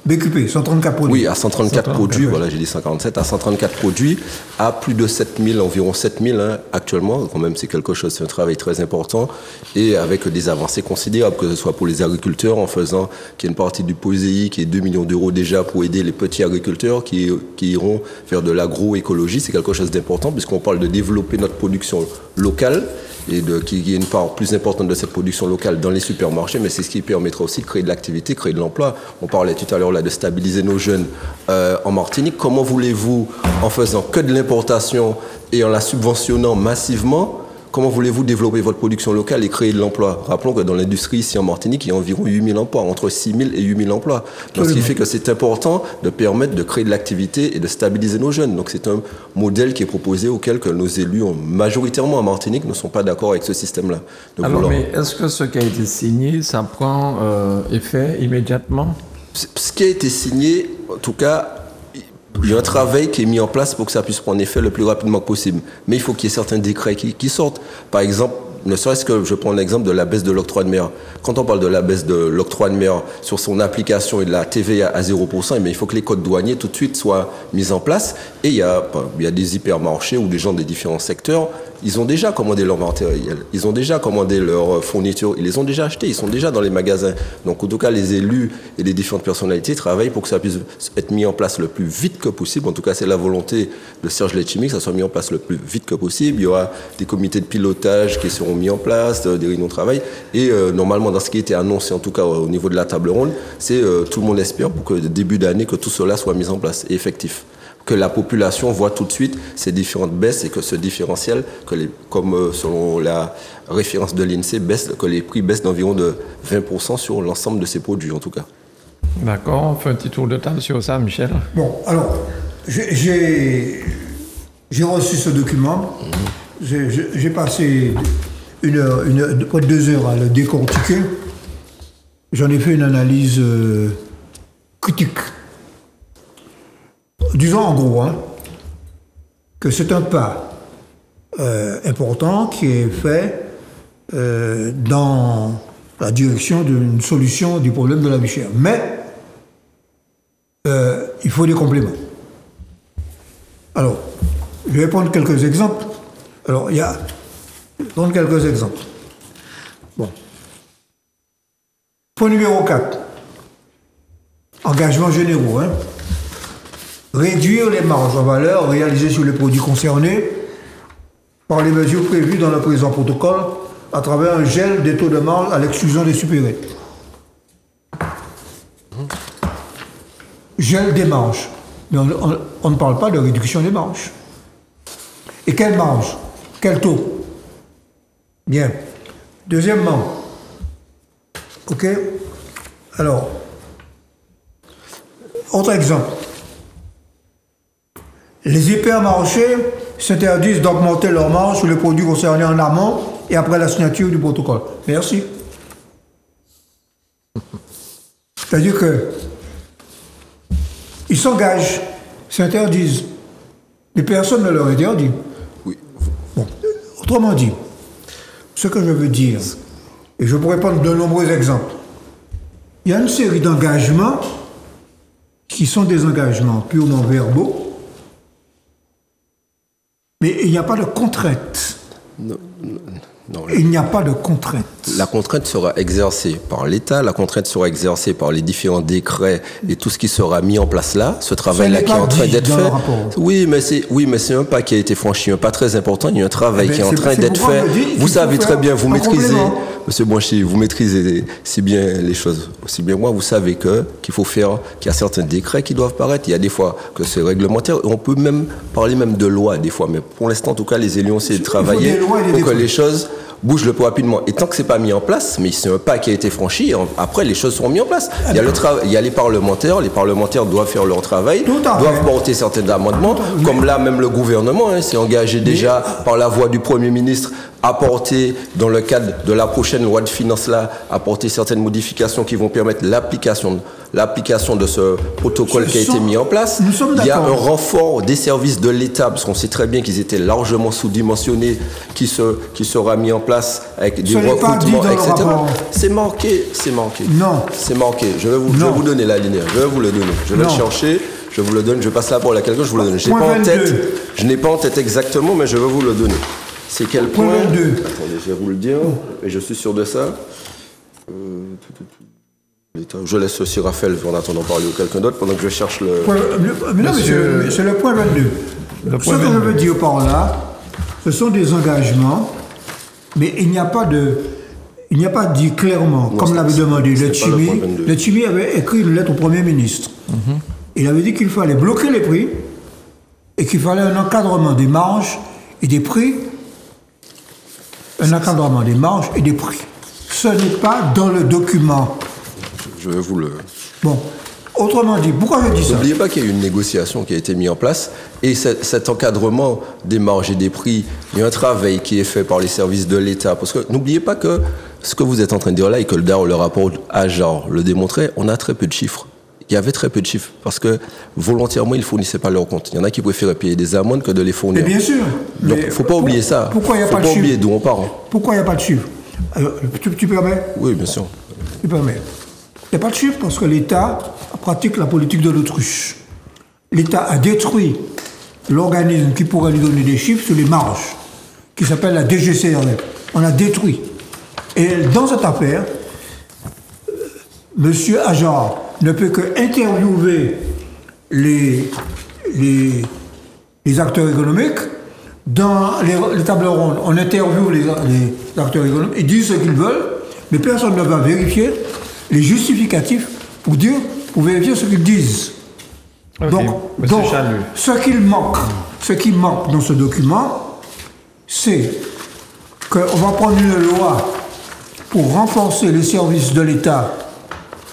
BQP, 134 produits. Oui, à 134 produits, voilà, j'ai dit 147, à 134 produits, à plus de 7000, environ 7000 actuellement, quand même c'est quelque chose, c'est un travail très important, et avec des avancées considérables, que ce soit pour les agriculteurs, en faisant qu'il y ait une partie du POSEI qui est 2 millions d'euros déjà pour aider les petits agriculteurs qui iront faire de l'agroécologie, c'est quelque chose d'important, puisqu'on parle de développer notre production locale, et qu'il y ait une part plus importante de cette production locale dans les supermarchés, mais c'est ce qui permettra aussi de créer de l'activité, créer de l'emploi. On parlait tout à l'heure là de stabiliser nos jeunes en Martinique. Comment voulez-vous, en faisant que de l'importation et en la subventionnant massivement, comment voulez-vous développer votre production locale et créer de l'emploi? Rappelons que dans l'industrie ici en Martinique, il y a environ 8000 emplois, entre 6000 et 8000 emplois. Donc, ce qui fait que c'est important de permettre de créer de l'activité et de stabiliser nos jeunes. Donc c'est un modèle qui est proposé auquel que nos élus, majoritairement en Martinique, ne sont pas d'accord avec ce système-là. Alors, mais est-ce que ce qui a été signé, ça prend effet immédiatement? Ce qui a été signé, en tout cas, il y a un travail qui est mis en place pour que ça puisse prendre effet le plus rapidement possible. Mais il faut qu'il y ait certains décrets qui sortent. Par exemple, ne serait-ce que je prends l'exemple de la baisse de l'octroi de mer. Quand on parle de la baisse de l'octroi de mer sur son application et de la TVA à 0%, il faut que les codes douaniers tout de suite soient mis en place. Et il y a des hypermarchés ou des gens des différents secteurs, ils ont déjà commandé leur matériel, ils ont déjà commandé leurs fournitures, ils les ont déjà achetés, ils sont déjà dans les magasins. Donc en tout cas, les élus et les différentes personnalités travaillent pour que ça puisse être mis en place le plus vite que possible. En tout cas, c'est la volonté de Serge Letchimy que ça soit mis en place le plus vite que possible. Il y aura des comités de pilotage qui seront mis en place, des réunions de travail. Et normalement, dans ce qui était annoncé, en tout cas au niveau de la table ronde, c'est tout le monde espère pour que début d'année, que tout cela soit mis en place et effectif. Que la population voit tout de suite ces différentes baisses et que ce différentiel, comme selon la référence de l'INSEE, que les prix baissent d'environ de 20% sur l'ensemble de ces produits en tout cas. D'accord, on fait un petit tour de table sur ça, Michel. Bon, alors, j'ai reçu ce document, j'ai passé près de 2 heures à le décortiquer. J'en ai fait une analyse critique. Disons en gros que c'est un pas important qui est fait dans la direction d'une solution du problème de la vie chère. Mais il faut des compléments. Alors, je vais prendre quelques exemples. Alors, prendre quelques exemples. Bon. Point numéro 4. Engagements généraux. Réduire les marges en valeur réalisées sur les produits concernés par les mesures prévues dans le présent protocole à travers un gel des taux de marge à l'exclusion des supérieures. gel des marges. Mais on ne parle pas de réduction des marges. Et quelle marge? Quel taux? Bien. Deuxièmement, ok? Alors, autre exemple. Les hypermarchés s'interdisent d'augmenter leurs marges sur les produits concernés en amont et après la signature du protocole. Merci. C'est-à-dire que ils s'engagent, s'interdisent, mais personne ne leur interdit. Oui. Bon, autrement dit, ce que je veux dire, et je pourrais prendre de nombreux exemples, il y a une série d'engagements qui sont des engagements purement verbaux, mais il n'y a pas de contrainte. Non. Il n'y a pas de contrainte. La contrainte sera exercée par l'État, la contrainte sera exercée par les différents décrets et tout ce qui sera mis en place là, ce travail-là qui est en train d'être fait. Oui, mais c'est un pas qui a été franchi, un pas très important. Il y a un travail qui est en train d'être fait. Vous savez très bien, vous maîtrisez, Monsieur Bonchy, vous maîtrisez si bien les choses, aussi bien moi. Vous savez qu'il faut faire, qu'il y a certains décrets qui doivent paraître. Il y a des fois que c'est réglementaire. On peut même parler même de loi des fois, mais pour l'instant, en tout cas, les élus ont essayé de travailler pour que les choses bouge le plus rapidement. Et tant que c'est pas mis en place, mais c'est un pas qui a été franchi, après les choses seront mises en place. Il y a les parlementaires doivent faire leur travail, doivent porter certains amendements, comme là même le gouvernement s'est engagé déjà par la voix du Premier ministre à porter, dans le cadre de la prochaine loi de finances là, à porter certaines modifications qui vont permettre l'application de ce protocole qui a été mis en place. Il y a un renfort des services de l'État, parce qu'on sait très bien qu'ils étaient largement sous-dimensionnés, qui sera mis en place avec des recrutements, etc. C'est marqué. Non. C'est marqué. Je vais vous donner la ligne. Je vais vous le donner. Je vais le chercher. Je vous le donne. Je passe la parole à quelqu'un. Je vous le donne. Je n'ai pas en tête exactement, mais je vais vous le donner. C'est quel point? Attendez, je vais vous le dire. Et je suis sûr de ça. Je laisse aussi Raphaël en attendant parler ou quelqu'un d'autre pendant que je cherche le... Non, monsieur, c'est le point 22. Ce que je veux dire par là, ce sont des engagements, mais il n'y a pas dit clairement, non, comme l'avait demandé le Tchimi avait écrit une lettre au Premier ministre. Il avait dit qu'il fallait bloquer les prix et qu'il fallait un encadrement des marges et des prix. Un encadrement des marges et des prix. Ce n'est pas dans le document. Je vais vous le... Bon, autrement dit, pourquoi je dis ça? N'oubliez pas qu'il y a eu une négociation qui a été mise en place et cet encadrement des marges et des prix, il y a un travail qui est fait par les services de l'État. Parce que n'oubliez pas que ce que vous êtes en train de dire là et que le rapport Ajar le démontrait, on a très peu de chiffres. Il y avait très peu de chiffres parce que volontairement, ils ne fournissaient pas leurs comptes. Il y en a qui préféraient payer des amendes que de les fournir. Mais bien sûr. Donc, il ne faut pas oublier ça. Pourquoi il n'y a pas de chiffres? Il ne faut pas oublier d'où on part. Pourquoi il n'y a pas de chiffres? Tu permets? Oui, bien sûr. Tu permets. Il n'y a pas de chiffres parce que l'État pratique la politique de l'autruche. L'État a détruit l'organisme qui pourrait lui donner des chiffres sur les marges, qui s'appelle la DGCRF. On l'a détruit. Et dans cette affaire, M. Ajar ne peut que interviewer les acteurs économiques. Dans les tables rondes, on interviewe les acteurs économiques, ils disent ce qu'ils veulent, mais personne ne va vérifier les justificatifs pour vérifier ce qu'ils disent. Okay. Donc ce qui manque dans ce document, c'est qu'on va prendre une loi pour renforcer les services de l'État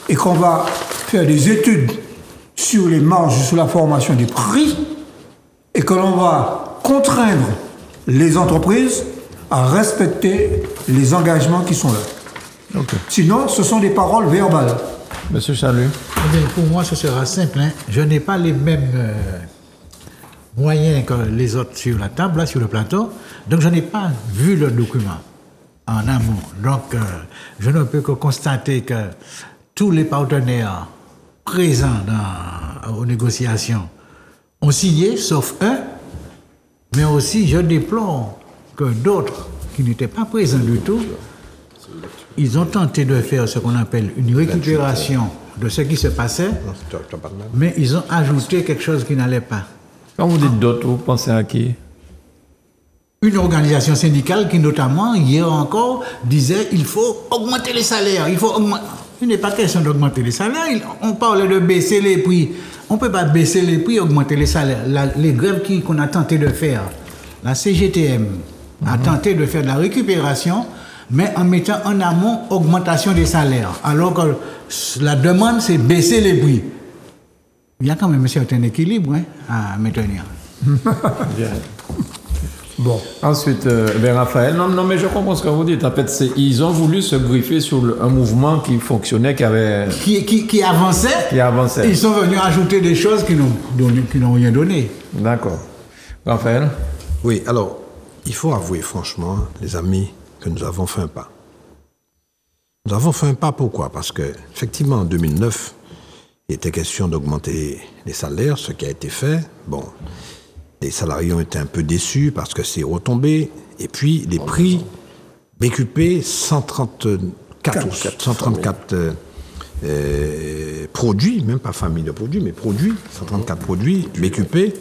et qu'on va faire des études sur les marges, sur la formation des prix, et que l'on va contraindre les entreprises à respecter les engagements qui sont là. Okay. Sinon, ce sont des paroles verbales. Monsieur Chalut. Pour moi, ce sera simple. Je n'ai pas les mêmes moyens que les autres sur la table, là, sur le plateau. Donc, je n'ai pas vu le document en amont. Donc, je ne peux que constater que tous les partenaires présents aux négociations ont signé, sauf un. Mais aussi, je déplore que d'autres qui n'étaient pas présents du tout, ils ont tenté de faire ce qu'on appelle une récupération de ce qui se passait, mais ils ont ajouté quelque chose qui n'allait pas. Quand vous dites d'autres, vous pensez à qui? Une organisation syndicale qui, notamment, hier encore, disait il faut augmenter les salaires, il faut augmenter... il n'est pas question d'augmenter les salaires. On parle de baisser les prix. On ne peut pas baisser les prix et augmenter les salaires. Les grèves qu'on a tenté de faire, la CGTM a tenté de faire de la récupération, mais en mettant en amont augmentation des salaires. Alors que la demande, c'est baisser les prix. Il y a quand même un certain équilibre à maintenir. Bien. Bon. Ensuite, Raphaël, non, mais je comprends ce que vous dites. En fait, ils ont voulu se griffer sur un mouvement qui fonctionnait, qui avançait. Ils sont venus ajouter des choses qui n'ont rien donné. D'accord. Raphaël? Oui, alors, il faut avouer franchement, les amis, que nous avons fait un pas. Nous avons fait un pas, pourquoi? Parce que, effectivement, en 2009, il était question d'augmenter les salaires, ce qui a été fait. Bon. Les salariés ont été un peu déçus parce que c'est retombé. Et puis, les prix BQP, 134 produits, même pas famille de produits, mais produits, 134 produits BQP.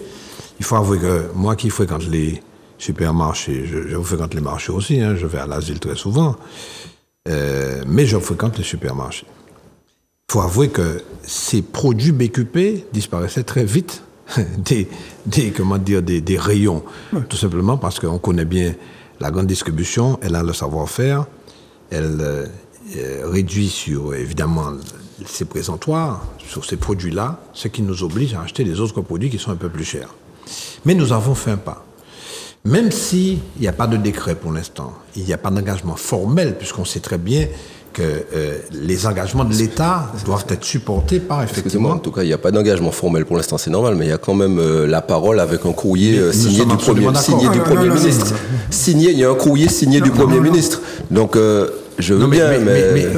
Il faut avouer que moi qui fréquente les supermarchés, je fréquente les marchés aussi, je vais à l'asile très souvent, mais je fréquente les supermarchés. Il faut avouer que ces produits BQP disparaissaient très vite des rayons, tout simplement parce qu'on connaît bien la grande distribution, elle a le savoir-faire, elle réduit sur, évidemment, ses présentoirs, sur ces produits-là, ce qui nous oblige à acheter les autres produits qui sont un peu plus chers. Mais nous avons fait un pas. Même s'il n'y a pas de décret pour l'instant, il n'y a pas d'engagement formel, puisqu'on sait très bien que les engagements de l'État doivent être supportés par, effectivement... En tout cas, il n'y a pas d'engagement formel pour l'instant, c'est normal, mais il y a quand même la parole avec un courrier signé du Premier ministre. Il y a un courrier signé du Premier ministre. Donc, je veux bien, mais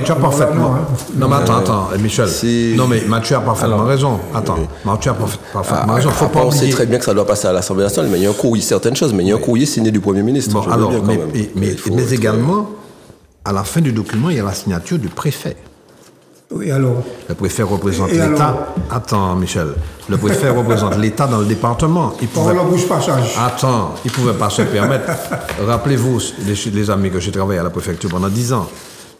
tu as parfaitement... Non, mais attends, Michel. Non, mais Mathieu a parfaitement raison. Attends, Mathieu a parfaitement raison. On sait très bien que ça doit passer à l'Assemblée nationale, mais il y a un courrier, certaines choses, mais il y a un courrier signé du Premier ministre. Bon, alors, mais également... À la fin du document, il y a la signature du préfet. Oui, alors. Le préfet représente l'État. Attends, Michel. Le préfet représente l'État dans le département. Il pouvait... Attends, il ne pouvait pas se permettre. Rappelez-vous, les amis, que j'ai travaillé à la préfecture pendant 10 ans.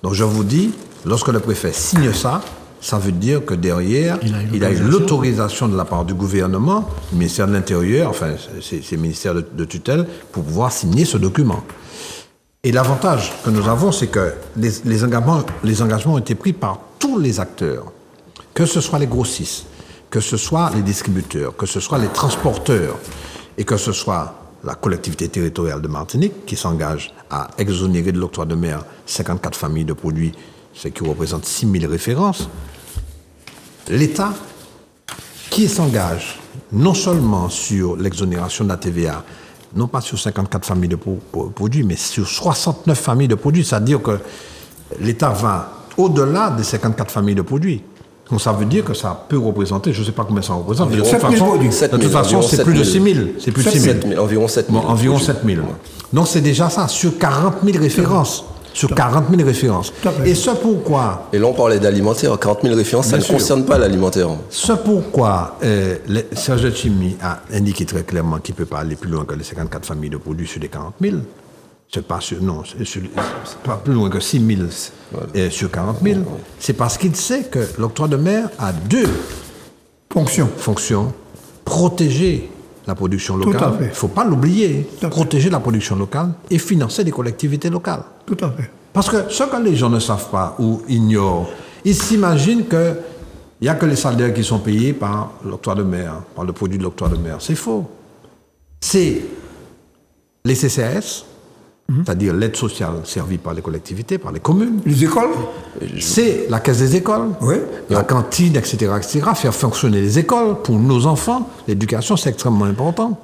Donc je vous dis, lorsque le préfet signe ça, ça veut dire que derrière, il a eu l'autorisation de la part du gouvernement, du ministère de l'Intérieur, enfin, c'est le ministère de tutelle, pour pouvoir signer ce document. Et l'avantage que nous avons, c'est que les engagements ont été pris par tous les acteurs, que ce soit les grossistes, que ce soit les distributeurs, que ce soit les transporteurs, et que ce soit la collectivité territoriale de Martinique, qui s'engage à exonérer de l'octroi de mer 54 familles de produits, ce qui représente 6 000 références. L'État, qui s'engage non seulement sur l'exonération de la TVA, non pas sur 54 familles de produits, mais sur 69 familles de produits. C'est-à-dire que l'État va au-delà des 54 familles de produits. Donc ça veut dire que ça peut représenter, je ne sais pas combien ça représente, mais de toute façon, c'est plus de 6 000. C'est plus de 6 000. Environ 7 000. Bon, environ 7 000. Donc c'est déjà ça, sur 40 000 références. Sur 40 000 références. Et ce pourquoi... Et là, on parlait d'alimentaire. 40 000 références, ça ne concerne pas l'alimentaire. Ce pourquoi Serge Chimi a indiqué très clairement qu'il ne peut pas aller plus loin que les 54 familles de produits sur les 40 000. C'est pas pas plus loin que 6 000 sur 40 000. C'est parce qu'il sait que l'octroi de mer a 2 fonctions. Protéger la production locale. Il ne faut pas l'oublier. Protéger la production locale et financer les collectivités locales. Tout à fait. Parce que ce que les gens ne savent pas ou ignorent, ils s'imaginent qu'il n'y a que les salaires qui sont payés par l'octroi de mer, par le produit de l'octroi de mer. C'est faux. C'est les CCAS, c'est-à-dire l'aide sociale servie par les collectivités, par les communes. Les écoles. C'est la caisse des écoles, la cantine, etc., etc. Faire fonctionner les écoles pour nos enfants. L'éducation, c'est extrêmement important.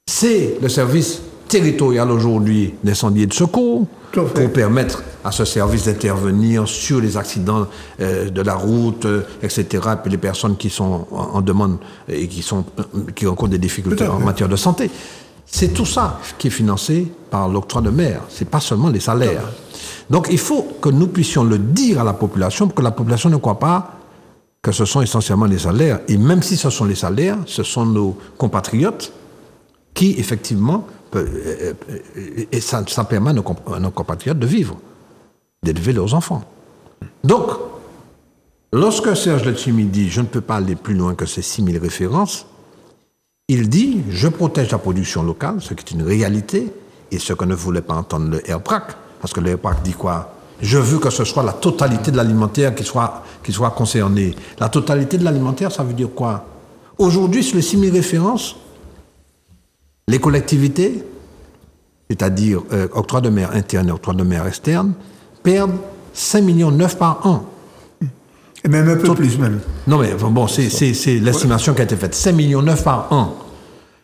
C'est le service territorial aujourd'hui d'incendie et de secours pour permettre à ce service d'intervenir sur les accidents de la route, etc. Et puis les personnes qui sont en demande et qui rencontrent des difficultés en matière de santé. C'est tout ça qui est financé par l'octroi de mer. Ce n'est pas seulement les salaires. Donc il faut que nous puissions le dire à la population pour que la population ne croit pas que ce sont essentiellement les salaires. Et même si ce sont les salaires, ce sont nos compatriotes qui, effectivement, et ça permet à nos compatriotes de vivre, d'élever leurs enfants. Donc, lorsque Serge Letchimy dit « je ne peux pas aller plus loin que ces 6000 références », il dit « je protège la production locale », ce qui est une réalité, et ce que ne voulait pas entendre le RPRAC, parce que le RPRAC dit quoi ? Je veux que ce soit la totalité de l'alimentaire qui soit concernée. La totalité de l'alimentaire, ça veut dire quoi ? Aujourd'hui, sur les 6000 références, les collectivités, c'est-à-dire octroi de mer interne et octroi de mer externe, perdent 5,9 millions par an. Et même un peu plus même. Non mais bon, c'est l'estimation qui a été faite. 5,9 millions par an.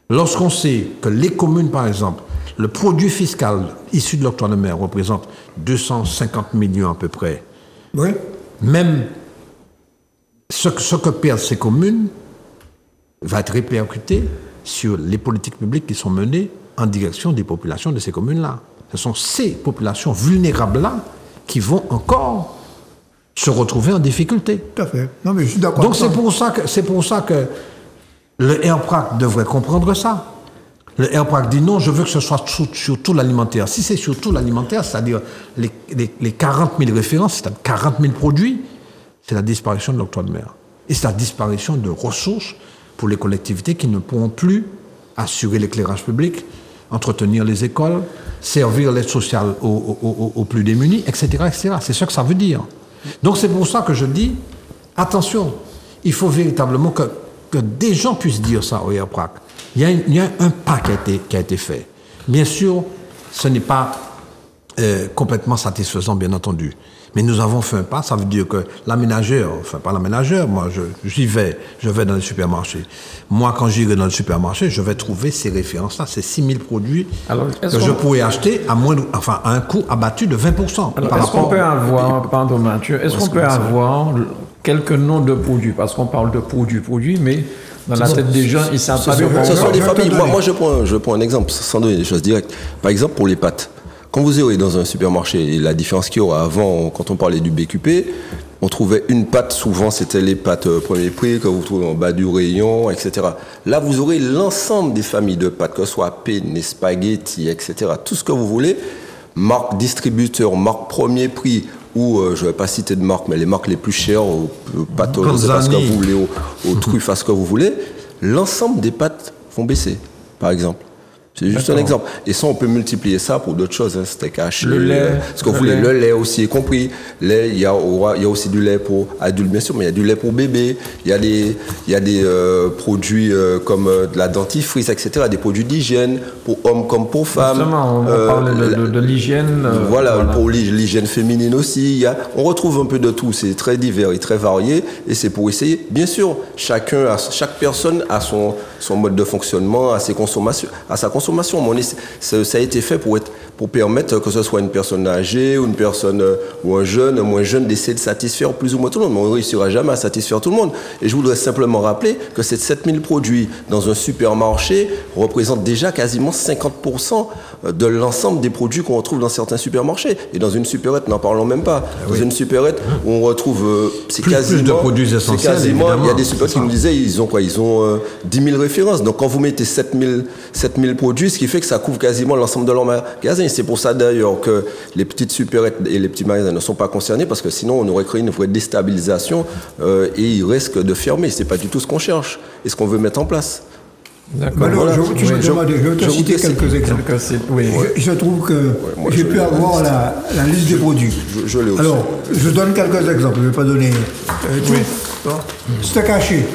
Lorsqu'on sait que les communes, par exemple, le produit fiscal issu de l'octroi de mer représente 250 millions à peu près. Oui. Même ce que perdent ces communes va être répercuté sur les politiques publiques qui sont menées en direction des populations de ces communes-là. Ce sont ces populations vulnérables-là qui vont encore se retrouver en difficulté. Tout à fait. Non, mais je suis d'accord. Donc c'est pour ça que le RPRAC devrait comprendre ça. Le RPRAC dit non, je veux que ce soit sur tout l'alimentaire. Si c'est sur tout l'alimentaire, c'est-à-dire les 40 000 références, c'est-à-dire 40 000 produits, c'est la disparition de l'octroi de mer. Et c'est la disparition de ressources pour les collectivités qui ne pourront plus assurer l'éclairage public, entretenir les écoles, servir l'aide sociale aux plus démunis, etc., etc. C'est ce que ça veut dire. Donc c'est pour ça que je dis, attention, il faut véritablement que des gens puissent dire ça au RPRAC. Il y a un pas qui a été fait. Bien sûr, ce n'est pas complètement satisfaisant, bien entendu. Mais nous avons fait un pas, ça veut dire que l'aménageur, enfin pas l'aménageur, moi je vais dans les supermarchés. Moi quand j'irai dans le supermarché, je vais trouver ces références-là, ces 6000 produits que je pourrais acheter à un coût abattu de 20%. Alors, est-ce qu'on peut avoir, pardon Mathieu, est-ce qu'on peut avoir quelques noms de produits, parce qu'on parle de produits, mais dans la tête des gens, ils savent pas de quoi. Ce sont des familles. Moi je prends un exemple, sans donner des choses directes. Par exemple, pour les pâtes. Quand vous irez dans un supermarché, et la différence qu'il y aura avant, quand on parlait du BQP, on trouvait une pâte, souvent c'était les pâtes premier prix, que vous trouvez en bas du rayon, etc. Là, vous aurez l'ensemble des familles de pâtes, que ce soit penne, spaghetti, etc. Tout ce que vous voulez, marque distributeur, marque premier prix, ou je ne vais pas citer de marque, mais les marques les plus chères, aux pâtes, je ne sais pas ce que vous voulez, aux truffes, à ce que vous voulez, l'ensemble des pâtes vont baisser, par exemple. C'est juste un exemple. Et ça, on peut multiplier ça pour d'autres choses. Hein. Steak haché, le lait, ce que vous voulez. Le lait aussi est compris. Lait, il y a aussi du lait pour adultes, bien sûr, mais il y a du lait pour bébé. Il y a des produits comme de la dentifrice, etc. Des produits d'hygiène pour hommes comme pour femmes. Justement, on parle de l'hygiène. Voilà, pour l'hygiène féminine aussi. On retrouve un peu de tout. C'est très divers et très varié. Et c'est pour essayer. Bien sûr, chaque personne a son mode de fonctionnement, à sa consommation. Ça a été fait pour permettre que ce soit une personne âgée ou une personne ou un jeune, moins jeune, d'essayer de satisfaire plus ou moins tout le monde. Mais on ne réussira jamais à satisfaire tout le monde. Et je voudrais simplement rappeler que ces 7000 produits dans un supermarché représentent déjà quasiment 50% de l'ensemble des produits qu'on retrouve dans certains supermarchés. Et dans une supérette, n'en parlons même pas. Dans une supérette, on retrouve plus de produits essentiels. Il y a des supérettes qui nous disaient ils ont 10 000 références. Donc quand vous mettez 7000 produits, ce qui fait que ça couvre quasiment l'ensemble de leur magasin. C'est pour ça d'ailleurs que les petites supérettes et les petits magasins ne sont pas concernés, parce que sinon on aurait créé une vraie déstabilisation et ils risquent de fermer. C'est pas du tout ce qu'on cherche et ce qu'on veut mettre en place. D'accord. Alors, je vais te citer quelques exemples. Je trouve que j'ai pu avoir la liste des produits. Je l'ai aussi. Alors, je donne quelques exemples. Je ne vais pas donner tout. Steak haché.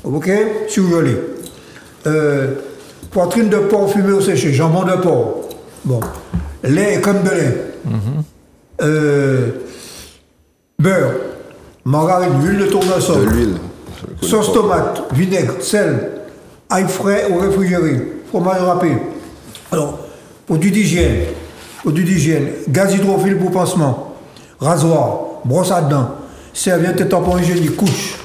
Ok, surgelé. Poitrine de porc fumée au séché, jambon de porc. Bon. Lait et crème de lait. Beurre, margarine, huile de tournesol. De l'huile. Sauce tomate, vinaigre, sel, ail frais ou réfrigéré, fromage râpé. Alors, produits d'hygiène, gaz hydrophile pour pansement, rasoir, brosse à dents, serviette et tampon hygiénique, couche,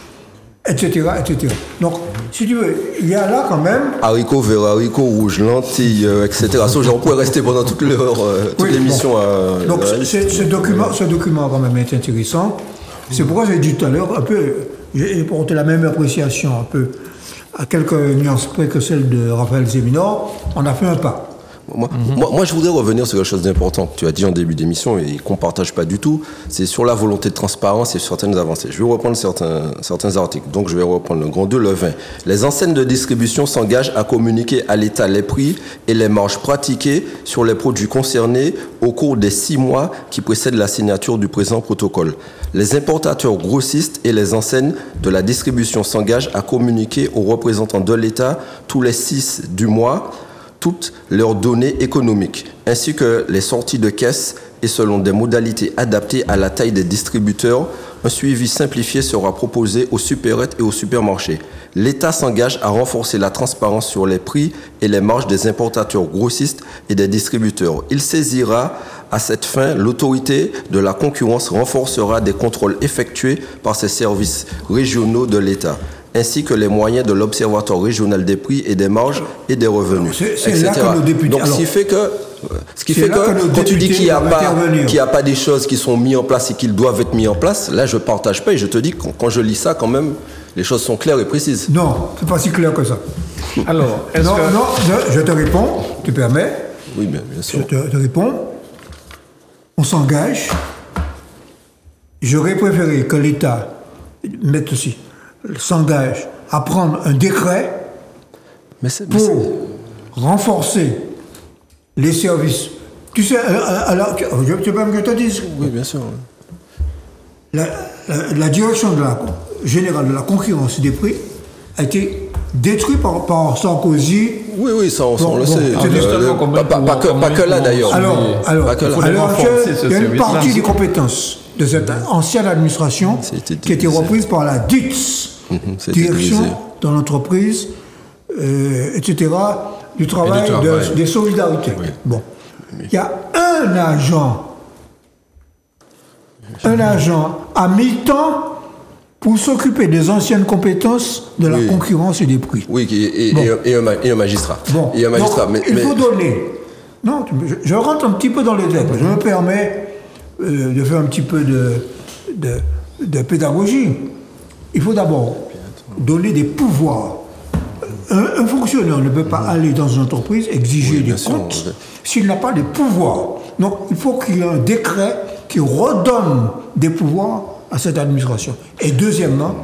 etc., etc. Donc, si tu veux, il y a là quand même... Haricots verts, haricots rouges, lentilles, etc. Ça, on pourrait rester pendant toute l'émission. Bon. Donc, ce document quand même est intéressant. C'est pourquoi j'ai dit tout à l'heure, un peu, j'ai porté la même appréciation, un peu, à quelques nuances près que celle de Raphaël Zéminor. On a fait un pas. Moi, je voudrais revenir sur quelque chose d'important que tu as dit en début d'émission et qu'on ne partage pas du tout. C'est sur la volonté de transparence et sur certaines avancées. Je vais reprendre certains articles. Donc, je vais reprendre le grand 2, le 20. Les enseignes de distribution s'engagent à communiquer à l'État les prix et les marges pratiquées sur les produits concernés au cours des 6 mois qui précèdent la signature du présent protocole. Les importateurs grossistes et les enseignes de la distribution s'engagent à communiquer aux représentants de l'État tous les 6 du mois toutes leurs données économiques, ainsi que les sorties de caisse et selon des modalités adaptées à la taille des distributeurs. Un suivi simplifié sera proposé aux supérettes et aux supermarchés. L'État s'engage à renforcer la transparence sur les prix et les marges des importateurs grossistes et des distributeurs. Il saisira à cette fin l'autorité de la concurrence, renforcera des contrôles effectués par ses services régionaux de l'État, ainsi que les moyens de l'Observatoire régional des prix et des marges et des revenus, c'est etc. Là que nos députés, donc, ce qui fait que quand tu dis qu'il n'y a pas des choses qui sont mises en place et qui doivent être mises en place, là je ne partage pas et je te dis que quand je lis ça, quand même, les choses sont claires et précises. Non, c'est pas si clair que ça. Alors, je te réponds, tu permets? Oui, bien sûr. Je te réponds. On s'engage. J'aurais préféré que l'État mette aussi s'engage à prendre un décret pour renforcer les services. Tu sais, alors, tu veux même que je te dise? Oui, bien sûr. La direction générale de la concurrence des prix a été détruite par Sarkozy. Oui, ça, on le sait. Pas que là, d'ailleurs. Alors, il y a une partie des compétences de cette ancienne administration qui a été reprise par la DITS, direction dans l'entreprise, etc., du travail, des solidarités. Oui. Bon. Il y a un agent à mi-temps pour s'occuper des anciennes compétences de la concurrence et des prix. Oui, et un magistrat. Bon. Et un magistrat. Donc, il faut donner. Non, je rentre un petit peu dans les détails. Je me permets de faire un petit peu de pédagogie. Il faut d'abord donner des pouvoirs. Un fonctionnaire ne peut pas aller dans une entreprise exiger des comptes s'il n'a pas de pouvoirs. Donc, il faut qu'il y ait un décret qui redonne des pouvoirs à cette administration. Et deuxièmement,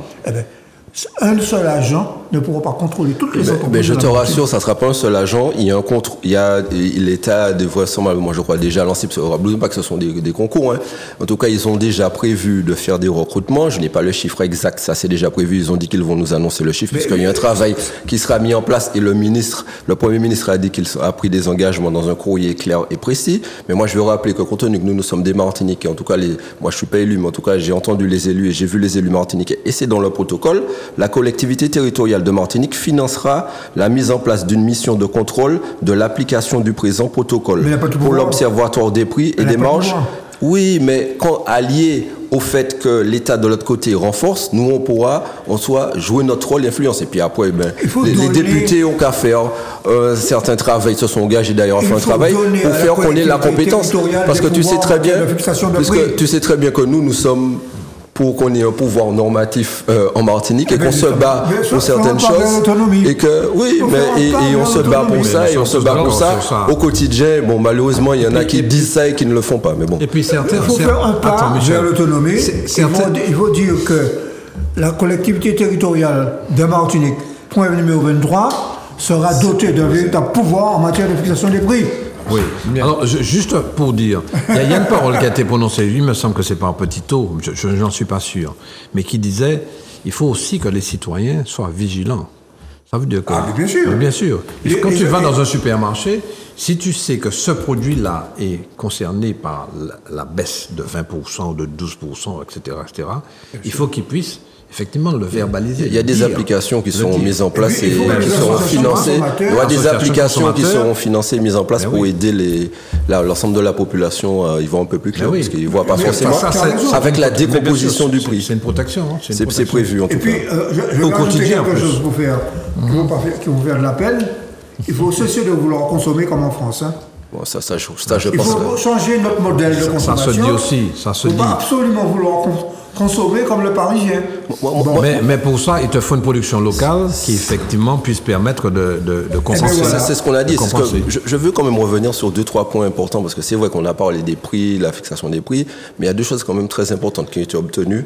un seul agent ne pourra pas contrôler toutes les entreprises. Mais je te rassure, ça ne sera pas un seul agent. Il y a l'État devrait moi je crois déjà lancer, parce que pas que ce sont des concours. Hein. En tout cas, ils ont déjà prévu de faire des recrutements. Je n'ai pas le chiffre exact, ça c'est déjà prévu. Ils ont dit qu'ils vont nous annoncer le chiffre, puisqu'il y a un travail qui sera mis en place et le Premier ministre a dit qu'il a pris des engagements dans un courrier clair et précis. Mais moi je veux rappeler que compte tenu que nous sommes des Martiniquais, en tout cas moi je suis pas élu, mais en tout cas j'ai entendu les élus et j'ai vu les élus martiniquais et c'est dans leur protocole. La collectivité territoriale de Martinique financera la mise en place d'une mission de contrôle de l'application du présent protocole pour l'Observatoire des prix et des marges. Oui, mais quand allié au fait que l'État de l'autre côté renforce, nous on pourra en soi jouer notre rôle et influencer. Et puis après, les députés ont qu'à faire certains travaux, ils se sont engagés d'ailleurs à faire un travail pour faire qu'on ait la compétence. Parce que tu sais très bien que nous sommes pour qu'on ait un pouvoir normatif en Martinique et qu'on se bat pour certaines choses et que et on se bat pour ça et on se bat pour ça au quotidien. Bon, malheureusement il y en a qui disent ça et qui ne le font pas, mais bon. Et puis certains, il faut faire un pas vers l'autonomie. Il faut dire que la collectivité territoriale de Martinique, point numéro 23, sera dotée d'un véritable pouvoir en matière de fixation des prix. Oui. Alors, juste pour dire, il y a une parole qui a été prononcée, il me semble que c'est par petit O, j'en suis pas sûr, mais qui disait, il faut aussi que les citoyens soient vigilants. Ça veut dire que... Ah, bien sûr. Bien sûr. Quand tu vas dans un supermarché, si tu sais que ce produit-là est concerné par la baisse de 20%, de 12%, etc., il faut qu'il puisse effectivement le verbaliser. Il y a des applications qui sont mises en place et qui seront financées. Il y a des applications qui seront financées et mises en place pour aider l'ensemble de la population. Ils vont un peu plus clair parce qu'ils ne voient pas forcément avec la décomposition du prix. C'est une protection. C'est prévu en tout cas. Et puis, je vais rajouter quelque chose pour faire, qui vous faire de la peine. Il faut cesser de vouloir consommer comme en France. Bon, ça, je pense. Il faut changer notre modèle de consommation. Ça se dit aussi. Il ne faut pas absolument vouloir consommer comme le Parisien. Mais pour ça, il te faut une production locale qui effectivement puisse permettre de compenser. C'est ce qu'on a dit. Je veux quand même revenir sur 2-3 points importants parce que c'est vrai qu'on a parlé des prix, la fixation des prix, mais il y a 2 choses quand même très importantes qui ont été obtenues.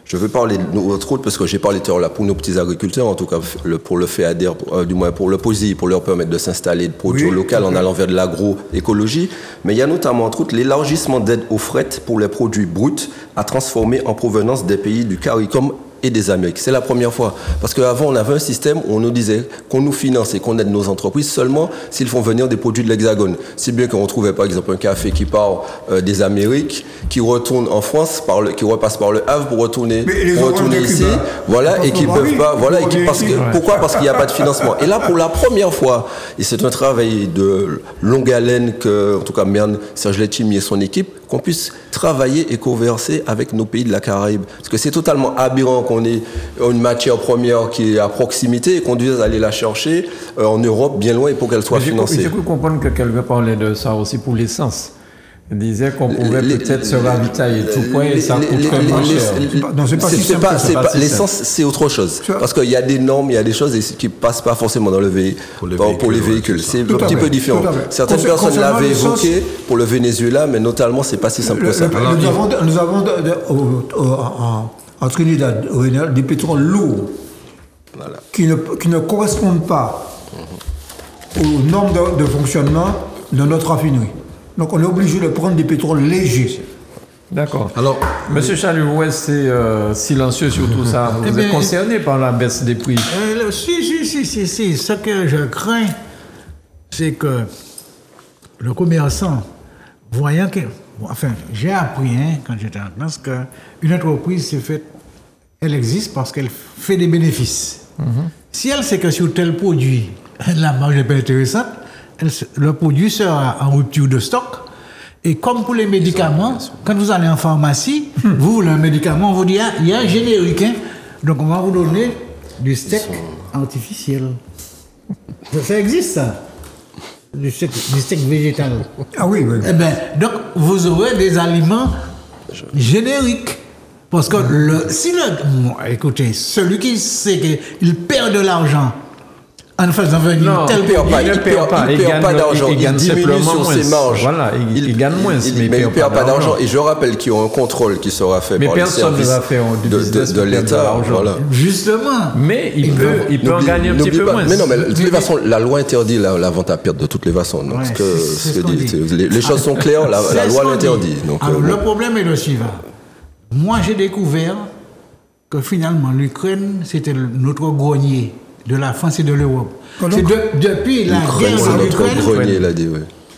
Je veux parler entre autres parce que j'ai parlé tout à l'heure là pour nos petits agriculteurs, en tout cas pour le FEADER, du moins pour le POSI, pour leur permettre de s'installer, de produire local en allant vers de l'agroécologie. Mais il y a notamment entre autres l'élargissement d'aide aux fret pour les produits bruts à transformer en provenance des pays du CARICOM et des Amériques. C'est la première fois. Parce qu'avant, on avait un système où on nous disait qu'on nous finance et qu'on aide nos entreprises seulement s'ils font venir des produits de l'Hexagone. Si bien qu'on trouvait par exemple un café qui part des Amériques, qui retourne en France, qui repasse par le Havre pour retourner ici, voilà, et qui peuvent pas, voilà, pourquoi? Parce qu'il n'y a pas de financement. Et là, pour la première fois, et c'est un travail de longue haleine que, en tout cas, Merne, Serge Letchimy et son équipe, qu'on puisse travailler et converser avec nos pays de la Caraïbe. Parce que c'est totalement aberrant qu'on ait une matière première qui est à proximité et qu'on doit aller la chercher en Europe, bien loin, pour qu'elle soit financée. J'ai cru comprendre que quelqu'un parlait de ça aussi pour l'essence. Il disait qu'on pouvait peut-être se ravitailler tout point et ça coûterait moins cher. Non, c'est pas si simple. L'essence, c'est autre chose. Parce qu'il y a des normes, il y a des choses qui ne passent pas forcément dans pour les véhicules. C'est un petit peu différent. Certaines personnes l'avaient évoqué pour le Venezuela, mais notamment, c'est pas si simple que ça. Nous avons en Trinidad des pétroles lourds qui ne correspondent pas aux normes de fonctionnement de notre raffinerie. Donc on est obligé de prendre des pétroles légers. D'accord. Alors, Monsieur Chalut, c'est silencieux sur tout ça. Vous êtes concerné par la baisse des prix? Si. Ce que je crains, c'est que le commerçant, voyant que... Enfin, j'ai appris, quand j'étais en classe, qu'une entreprise, elle existe parce qu'elle fait des bénéfices. Si elle sait que sur tel produit, la marge n'est pas intéressante, le produit sera en rupture de stock. Et comme pour les médicaments, quand vous allez en pharmacie, vous voulez un médicament, on vous dit, il y a un générique, donc on va vous donner du steak artificiel. Ça existe, ça. Du steak végétal. Ah oui. Eh bien, donc vous aurez des aliments génériques. Parce que écoutez, celui qui sait qu'il perd de l'argent en faisant venir tel produit, il ne perd pas d'argent, il diminue sur ses marges. Voilà, il gagne moins, mais il ne perd pas d'argent. Et je rappelle qu'il y a un contrôle qui sera fait par les services de l'État. Voilà. Justement. Mais il peut en gagner un petit peu moins. Mais non, mais de toute façon, la loi interdit la vente à perte de toutes les façons. Donc, les choses sont claires, la loi l'interdit. Alors, le problème est le suivant. Moi, j'ai découvert que finalement, l'Ukraine, c'était notre grenier de la France et de l'Europe. C'est depuis la guerre en Ukraine.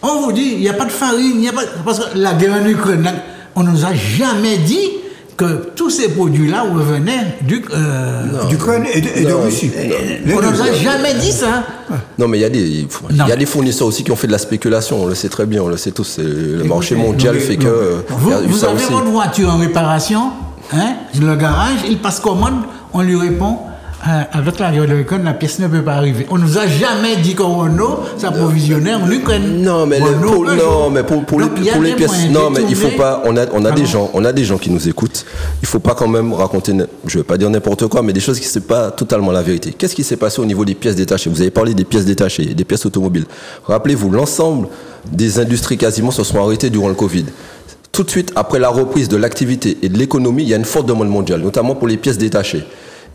On vous dit, il n'y a pas de farine, parce que la guerre en Ukraine, on ne nous a jamais dit que tous ces produits-là revenaient d'Ukraine et de Russie. On ne nous a jamais dit ça. Non, mais il y a des fournisseurs aussi qui ont fait de la spéculation, on le sait très bien, on le sait tous. Le marché mondial fait que... Vous avez votre voiture en réparation, le garage, il passe commande, on lui répond... avec la guerre de l'Ukraine, la pièce ne peut pas arriver. On ne nous a jamais dit que Renault s'approvisionnait en Ukraine. Non, mais pour les pièces, non, mais il faut pas. On a des gens qui nous écoutent. Il faut pas quand même raconter, je vais pas dire n'importe quoi, mais des choses qui c'est pas totalement la vérité. Qu'est-ce qui s'est passé au niveau des pièces détachées? Vous avez parlé des pièces détachées, des pièces automobiles. Rappelez-vous, l'ensemble des industries quasiment se sont arrêtées durant le Covid. Tout de suite après la reprise de l'activité et de l'économie, il y a une forte demande mondiale, notamment pour les pièces détachées.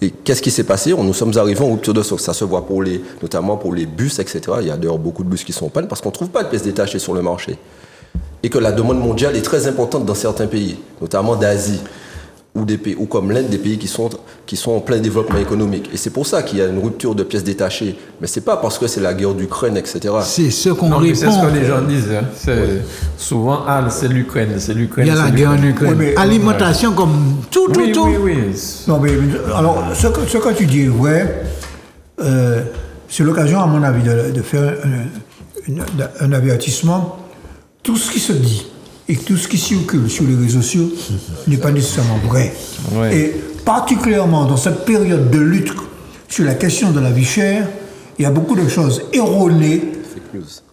Et qu'est-ce qui s'est passé? Nous sommes arrivés en rupture de stock. Ça se voit notamment pour les bus, etc. Il y a d'ailleurs beaucoup de bus qui sont en panne parce qu'on ne trouve pas de pièces détachées sur le marché. Et que la demande mondiale est très importante dans certains pays, notamment d'Asie, ou des pays, ou comme l'Inde, des pays qui sont en plein développement économique. Et c'est pour ça qu'il y a une rupture de pièces détachées. Mais c'est pas parce que c'est la guerre d'Ukraine, etc. C'est ce qu'on répond. C'est ce que les gens disent. Souvent, c'est l'Ukraine, c'est l'Ukraine. Il y a la guerre en Ukraine. Oui, alimentation comme tout. Oui. Non, mais alors, ce que tu dis, c'est l'occasion, à mon avis, de faire un avertissement. Tout ce qui se dit et tout ce qui circule sur les réseaux sociaux n'est pas nécessairement vrai. Ouais. Et particulièrement dans cette période de lutte sur la question de la vie chère, il y a beaucoup de choses erronées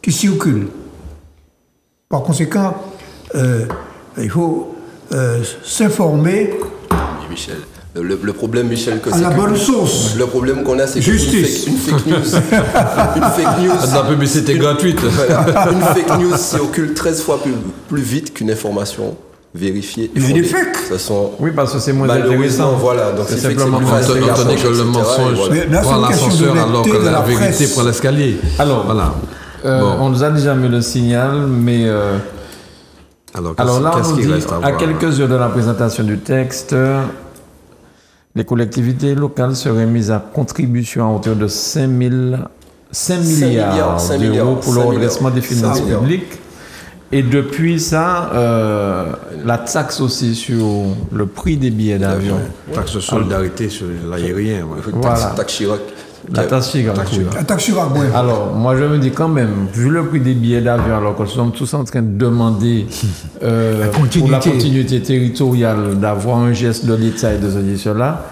qui circulent. Par conséquent, il faut s'informer. Michel, Le problème, Michel, que à la bonne sauce. Le problème qu'on a, c'est qu'une fake news. La publicité gratuite. Voilà, une fake news circule 13 fois plus vite qu'une information vérifiée. Il y a des fakes. Oui, parce que c'est moins intéressant. Voilà, donc c'est simplement on tenait que le mensonge prend l'ascenseur alors que la vérité prend l'escalier. Alors, voilà. On nous a déjà mis le signal, mais alors là, on nous dit, à quelques heures de la présentation du texte, les collectivités locales seraient mises à contribution à hauteur de 5 milliards d'euros pour le redressement des finances publiques. Et depuis ça, la taxe aussi sur le prix des billets d'avion. Taxe de solidarité sur l'aérien. Voilà. Taxe Chirac. La taxe Chirac. La taxe Chirac, oui. Alors, moi, je me dis quand même, vu le prix des billets d'avion, alors que nous sommes tous en train de demander pour la continuité territoriale d'avoir un geste de l'État et de ce cela,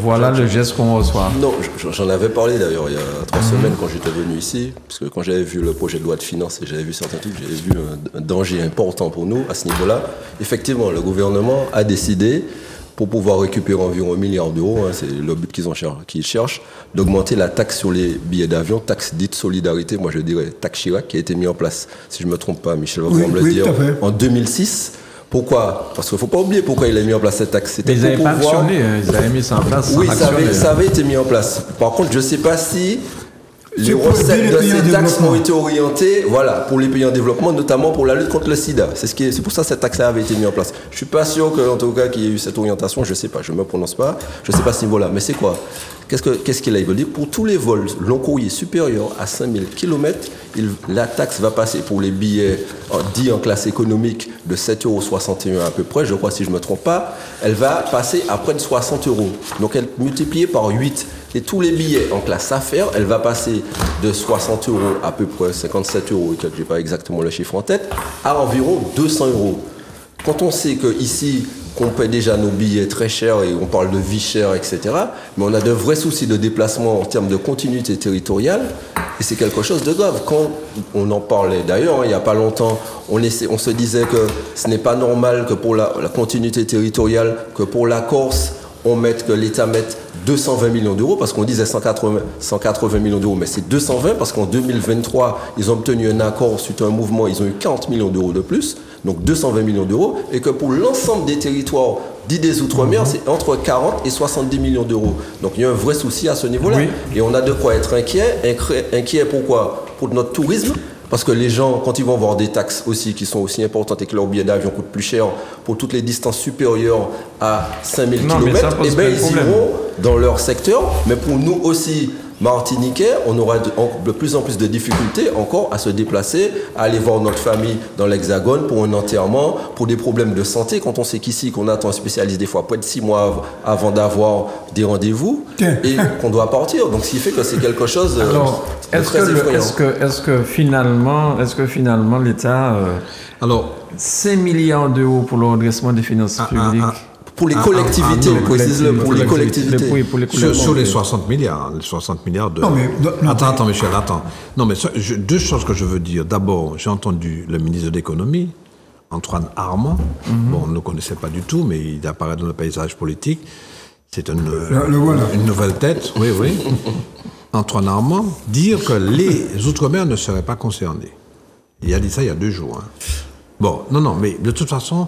voilà le geste qu'on reçoit. Non, j'en avais parlé d'ailleurs il y a 3 semaines quand j'étais venu ici, parce que quand j'avais vu le projet de loi de finances et j'avais vu certains trucs, j'avais vu un danger important pour nous à ce niveau-là. Effectivement, le gouvernement a décidé, pour pouvoir récupérer environ 1 milliard d'euros, c'est le but qu'ils cherchent, d'augmenter la taxe sur les billets d'avion, taxe dite solidarité, moi je dirais taxe Chirac, qui a été mise en place, si je ne me trompe pas, Michel va pouvoir me le dire, en 2006. Pourquoi ? Parce qu'il ne faut pas oublier pourquoi il a mis en place cette taxe. C'était ils n'avaient pas actionné, ils avaient mis ça en place. Oui, ça avait été mis en place. Par contre, je ne sais pas si les recettes de ces taxes ont été orientées pour les pays en développement, notamment pour la lutte contre le sida. C'est pour ça que cette taxe avait été mise en place. Je ne suis pas sûr qu'en tout cas qu'il y ait eu cette orientation, je ne sais pas, je ne me prononce pas, je ne sais pas ce niveau-là. Mais c'est quoi ? Qu'est-ce qu'il a veut dire ? Pour tous les vols long courrier supérieurs à 5000 km, la taxe va passer pour les billets dits en classe économique de 7,61 € à peu près, je crois si je ne me trompe pas, elle va passer à près de 60 €. Donc elle multipliée par 8. Et tous les billets en classe affaires, elle va passer de 60 € à peu près, 57 €, je n'ai pas exactement le chiffre en tête, à environ 200 €. Quand on sait qu'ici, qu'on paie déjà nos billets très chers et on parle de vie chère, etc., mais on a de vrais soucis de déplacement en termes de continuité territoriale, et c'est quelque chose de grave. Quand on en parlait d'ailleurs, il n'y a pas longtemps, on se disait que ce n'est pas normal que pour la continuité territoriale, que pour la Corse, que l'État mette 220 millions d'euros, parce qu'on disait 180 millions d'euros, mais c'est 220 parce qu'en 2023, ils ont obtenu un accord suite à un mouvement, ils ont eu 40 millions d'euros de plus, donc 220 millions d'euros, et que pour l'ensemble des territoires dits des Outre-mer, c'est entre 40 et 70 millions d'euros. Donc il y a un vrai souci à ce niveau-là. Oui. Et on a de quoi être inquiet. Inquiet pourquoi ? Pour notre tourisme. Parce que les gens, quand ils vont voir des taxes aussi qui sont aussi importantes et que leur billet d'avion coûte plus cher pour toutes les distances supérieures à 5000 km, eh bien ils iront dans leur secteur. Mais pour nous aussi, Martiniquais, on aura de plus en plus de difficultés encore à se déplacer, à aller voir notre famille dans l'Hexagone pour un enterrement, pour des problèmes de santé. Quand on sait qu'ici, qu'on attend un spécialiste des fois près de 6 mois avant d'avoir des rendez-vous et qu'on doit partir. Donc, ce qui fait que c'est quelque chose de très effrayant. Est-ce que finalement l'État... 5 milliards d'euros pour le redressement des finances publiques pour les collectivités, précise-le, pour les collectivités. Sur les 60 milliards, de... Non, mais... Attends, Michel, attends. Non, mais deux choses que je veux dire. D'abord, j'ai entendu le ministre de l'économie, Antoine Armand. Bon, on ne le connaissait pas du tout, mais il apparaît dans le paysage politique. C'est une nouvelle tête, oui. Antoine Armand, dire que les Outre-mer ne seraient pas concernés. Il a dit ça il y a 2 jours. Bon, non, mais de toute façon...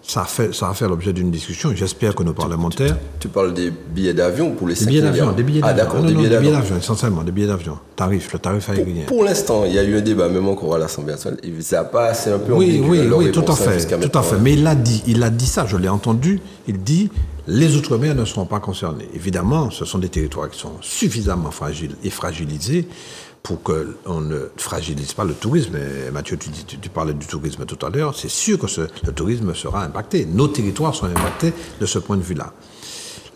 Ça va faire l'objet d'une discussion. J'espère que nos parlementaires... Tu parles des billets d'avion pour les 5 milliards. Des billets d'avion. Ah d'accord, des billets d'avion, essentiellement, des billets d'avion. Le tarif aérien. Pour l'instant, il y a eu un débat, même encore à l'Assemblée nationale. Ça passe un peu Oui, tout à fait. Mais il a dit ça, je l'ai entendu. Il dit, les Outre-mer ne seront pas concernés. Évidemment, ce sont des territoires qui sont suffisamment fragiles et fragilisés pour qu'on ne fragilise pas le tourisme. Et Mathieu, tu parlais du tourisme tout à l'heure, c'est sûr que le tourisme sera impacté. Nos territoires sont impactés de ce point de vue-là.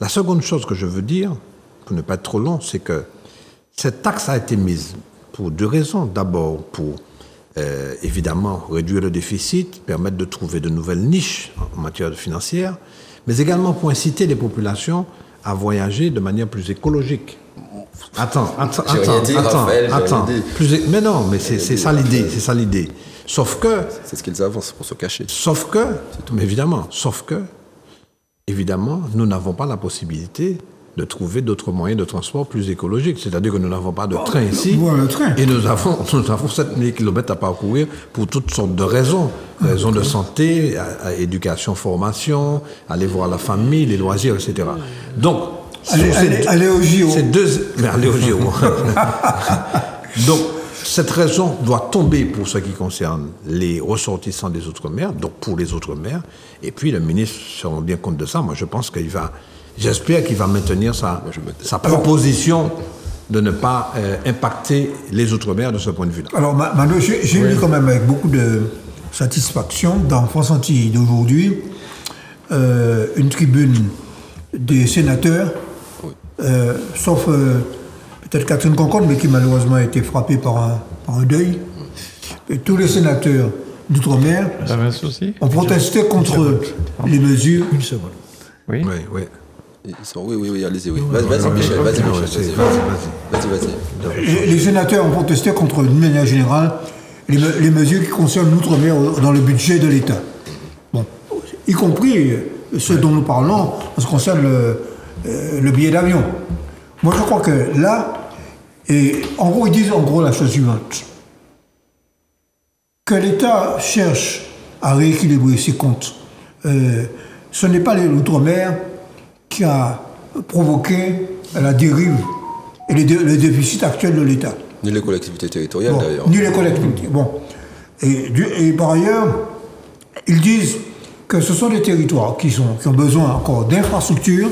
La seconde chose que je veux dire, pour ne pas être trop long, c'est que cette taxe a été mise pour 2 raisons. D'abord, pour évidemment réduire le déficit, permettre de trouver de nouvelles niches en matière financière, mais également pour inciter les populations à voyager de manière plus écologique. Attends. Mais non, mais c'est ça l'idée. Sauf que... C'est ce qu'ils avancent pour se cacher. Mais évidemment, sauf que évidemment, nous n'avons pas la possibilité de trouver d'autres moyens de transport plus écologiques. C'est-à-dire que nous n'avons pas de train ici. Et nous avons 7000 km à parcourir pour toutes sortes de raisons. Raisons de santé, éducation, formation, aller voir la famille, les loisirs, etc. Donc, aller au JO. Aller au JO. Donc, cette raison doit tomber pour ce qui concerne les ressortissants des Outre-mer, donc pour les Outre-mer. Et puis, le ministre se rend bien compte de ça. Moi, je pense qu'il va... J'espère qu'il va maintenir sa proposition de ne pas impacter les Outre-mer de ce point de vue-là. Alors, Mano, j'ai lu quand même avec beaucoup de satisfaction dans France Antilles d'aujourd'hui une tribune des sénateurs, sauf peut-être Catherine Concorde, mais qui malheureusement a été frappée par un deuil. Et tous les sénateurs d'Outre-mer ont protesté contre les mesures. Une seconde. Oui. Oui, allez-y, oui. Vas-y, Michel, vas-y. Les sénateurs ont protesté contre, d'une manière générale, les mesures qui concernent l'outre-mer dans le budget de l'État. Bon, y compris ceux dont nous parlons en ce qui concerne le billet d'avion. Moi, je crois que là, en gros, ils disent la chose suivante. Que l'État cherche à rééquilibrer ses comptes. Ce n'est pas l'outre-mer qui a provoqué la dérive et le déficit actuel de l'État. Ni les collectivités territoriales, d'ailleurs. Ni les collectivités. Bon. Et par ailleurs, ils disent que ce sont des territoires qui ont besoin encore d'infrastructures,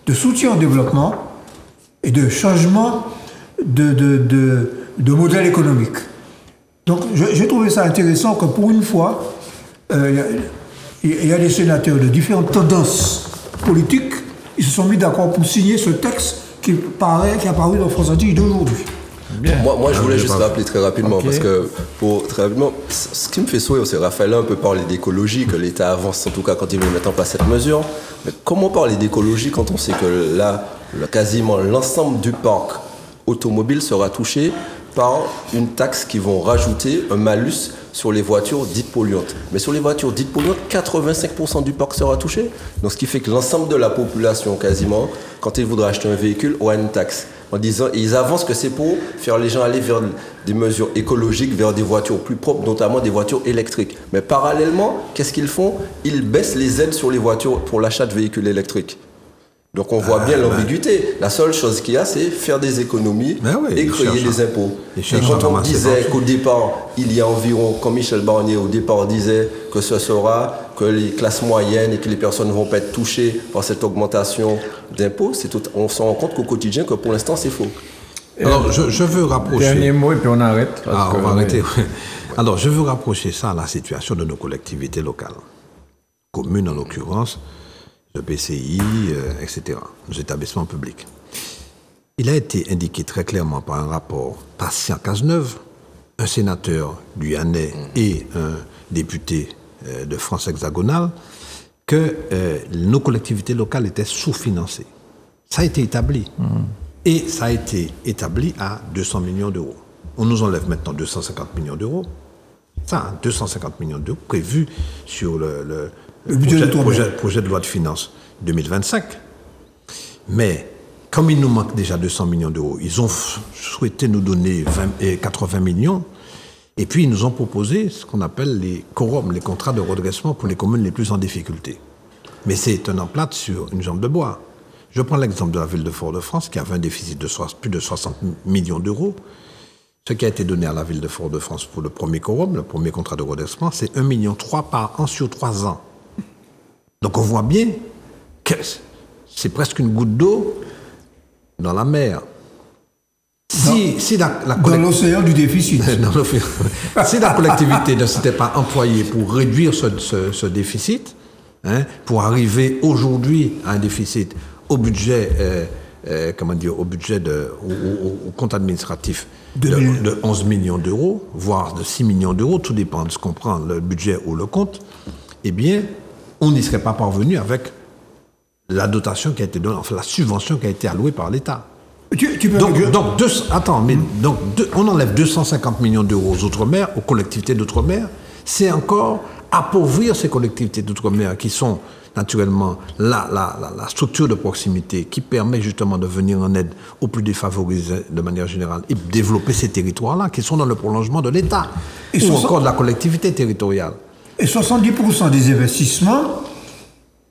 de soutien au développement et de changement de modèle économique. Donc, j'ai trouvé ça intéressant que pour une fois, il y a des sénateurs de différentes tendances politiques. Ils se sont mis d'accord pour signer ce texte qui a paru dans France Antilles d'aujourd'hui. Moi, je voulais juste rappeler très rapidement, parce que ce qui me fait sourire, c'est Raphaël un peu parler d'écologie, que l'État avance en tout cas quand il veut mettre en place cette mesure. Mais comment parler d'écologie quand on sait que là, quasiment l'ensemble du parc automobile sera touché par une taxe qui vont rajouter un malus sur les voitures dites polluantes. Mais sur les voitures dites polluantes, 85% du parc sera touché. Donc ce qui fait que l'ensemble de la population, quasiment, quand il voudra acheter un véhicule, aura une taxe. En disant, ils avancent que c'est pour faire les gens aller vers des mesures écologiques, vers des voitures plus propres, notamment des voitures électriques. Mais parallèlement, qu'est-ce qu'ils font? Ils baissent les aides sur les voitures pour l'achat de véhicules électriques. Donc on voit bien l'ambiguïté. La seule chose qu'il y a, c'est faire des économies et créer des impôts. Et quand on disait qu'au départ, il y a environ, comme Michel Barnier au départ disait que ce sera que les classes moyennes et que les personnes ne vont pas être touchées par cette augmentation d'impôts, on se rend compte qu'au quotidien, que pour l'instant, c'est faux. Alors je veux rapprocher... Dernier mot et puis on arrête. On va arrêter. Alors je veux rapprocher ça à la situation de nos collectivités locales. Communes en l'occurrence, le PCI, etc., nos établissements publics. Il a été indiqué très clairement par un rapport Patient Cazeneuve, un sénateur guyanais et un député de France hexagonale, que nos collectivités locales étaient sous-financées. Ça a été établi. Et ça a été établi à 200 millions d'euros. On nous enlève maintenant 250 millions d'euros. Ça, 250 millions d'euros prévus sur le projet de loi de finances 2025. Mais comme il nous manque déjà 200 millions d'euros, ils ont souhaité nous donner 80 millions. Et puis ils nous ont proposé ce qu'on appelle les quorums, les contrats de redressement pour les communes les plus en difficulté. Mais c'est un emplâtre sur une jambe de bois. Je prends l'exemple de la ville de Fort-de-France qui avait un déficit de plus de 60 millions d'euros. Ce qui a été donné à la ville de Fort-de-France pour le premier quorum, le premier contrat de redressement, c'est 1,3 million par an sur 3 ans. Donc on voit bien que c'est presque une goutte d'eau dans la mer. Dans l'océan du déficit. Si la collectivité ne s'était pas employée pour réduire ce déficit, pour arriver aujourd'hui à un déficit au budget, au compte administratif de 11 millions d'euros, voire de 6 millions d'euros, tout dépend de ce qu'on prend, le budget ou le compte, eh bien, on n'y serait pas parvenu avec la dotation qui a été donnée, enfin la subvention qui a été allouée par l'État. On enlève 250 millions d'euros aux Outre-mer, aux collectivités d'Outre-mer, c'est encore appauvrir ces collectivités d'outre-mer qui sont naturellement la structure de proximité qui permet justement de venir en aide aux plus défavorisés de manière générale et développer ces territoires-là qui sont dans le prolongement de l'État ou encore de la collectivité territoriale. Et 70% des investissements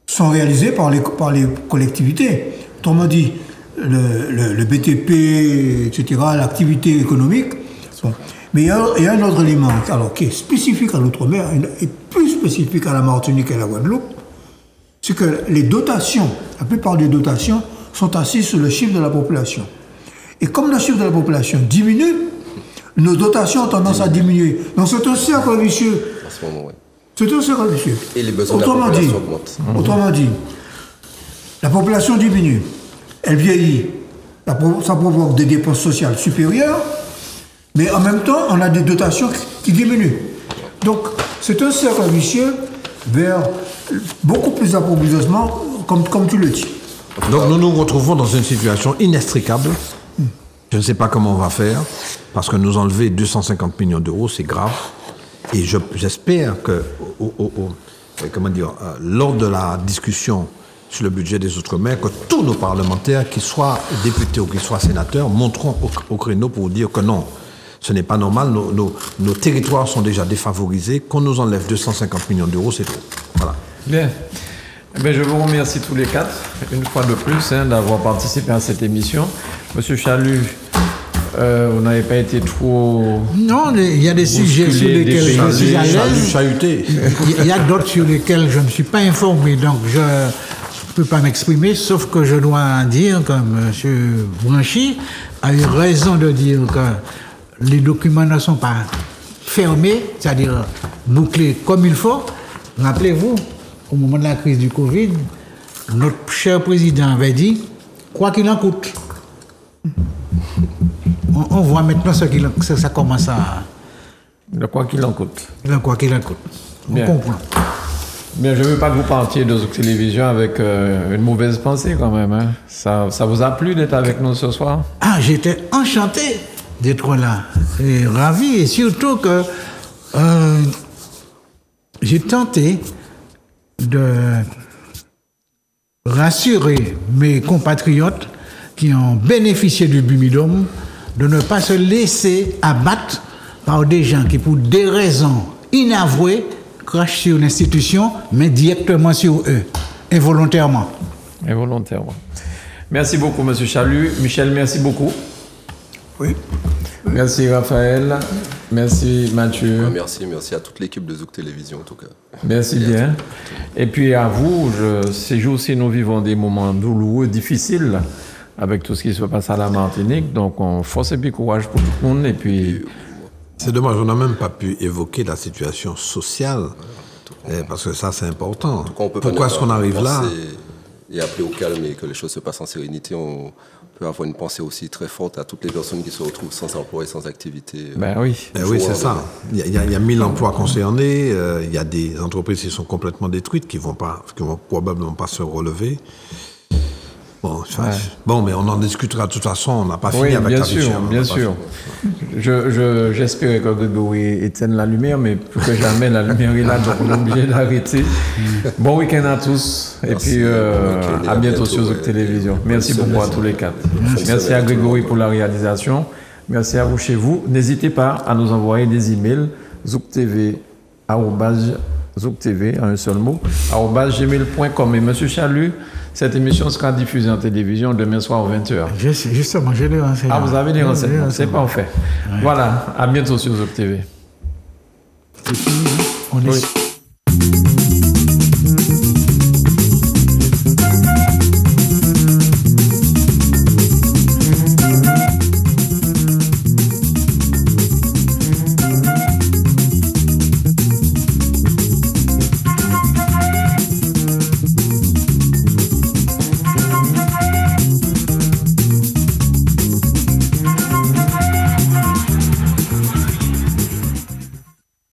sont réalisés par les collectivités. Autrement dit, le BTP, etc., l'activité économique. Bon. Mais il y a un autre élément alors, qui est spécifique à l'outre-mer et plus spécifique à la Martinique et à la Guadeloupe, c'est que les dotations, la plupart des dotations, sont assises sur le chiffre de la population. Et comme le chiffre de la population diminue, nos dotations ont tendance à diminuer. Donc c'est un cercle vicieux. En ce moment, oui. C'est un cercle vicieux. Et les besoins de la population augmentent. Autrement dit, la population diminue, elle vieillit, ça provoque des dépenses sociales supérieures, mais en même temps, on a des dotations qui diminuent. Donc, c'est un cercle vicieux vers beaucoup plus d'appauvrissement, comme tu le dis. Donc, nous nous retrouvons dans une situation inextricable. Je ne sais pas comment on va faire, parce que nous enlever 250 millions d'euros, c'est grave. Et j'espère que, lors de la discussion sur le budget des Outre-mer, que tous nos parlementaires, qu'ils soient députés ou qu'ils soient sénateurs, monteront au créneau pour dire que non, ce n'est pas normal, nos territoires sont déjà défavorisés, qu'on nous enlève 250 millions d'euros, c'est trop. Voilà. Bien. Je vous remercie tous les quatre, une fois de plus, d'avoir participé à cette émission. Monsieur Chalut, vous n'avez pas été trop... Non, il y a des sujets sur lesquels je suis à l'aise. Il y a d'autres sur lesquels je ne suis pas informé, donc je ne peux pas m'exprimer, sauf que je dois dire que M. Branchi a eu raison de dire que les documents ne sont pas fermés, c'est-à-dire bouclés comme il faut. Rappelez-vous, au moment de la crise du Covid, notre cher président avait dit « quoi qu'il en coûte ». On voit maintenant ça commence à... Le quoi qu'il en coûte. Le quoi qu'il en coûte. On comprend. Bien, je ne veux pas que vous partiez de Zouk Télévision avec une mauvaise pensée quand même. Hein. Ça vous a plu d'être avec nous ce soir? Ah, j'étais enchanté d'être là. Et ravi. Et surtout que j'ai tenté de rassurer mes compatriotes qui ont bénéficié du Bumidum de ne pas se laisser abattre par des gens qui, pour des raisons inavouées, crachent sur l'institution, mais directement sur eux, involontairement. Involontairement. Merci beaucoup, M. Chalut. Michel, merci beaucoup. Oui. Merci, Raphaël. Merci, Mathieu. Merci à toute l'équipe de Zouk Télévision, en tout cas. Merci bien. Et puis à vous, ces jours-ci, nous vivons des moments douloureux, difficiles, avec tout ce qui se passe à la Martinique. Donc, on force et puis courage pour tout le monde. Et puis... C'est dommage, on n'a même pas pu évoquer la situation sociale, parce que ça, c'est important. Pourquoi est-ce qu'on arrive là? Et appeler au calme et que les choses se passent en sérénité, on peut avoir une pensée aussi très forte à toutes les personnes qui se retrouvent sans emploi et sans activité. Ben oui. Oui, c'est ça. Il y a 1000 emplois concernés, il y a des entreprises qui sont complètement détruites, qui vont probablement pas se relever. Bon, mais on en discutera de toute façon, on n'a pas fini avec la vision. Bien sûr. J'espérais que Grégory éteigne la lumière, mais plus que jamais, la lumière est là, donc on est obligé d'arrêter. Bon week-end à tous, et puis à bientôt sur Zouk Télévision. Merci beaucoup à tous les quatre. Merci à Grégory pour la réalisation. Merci à vous chez vous. N'hésitez pas à nous envoyer des emails, zouktv, @zouktv, en un seul mot, @gmail.com. Et Monsieur Chalut, cette émission sera diffusée en télévision demain soir à 20h. Justement, j'ai les renseignements. Ah, vous avez les renseignements, c'est parfait. Ouais. Voilà, à bientôt sur Zouk TV. On est...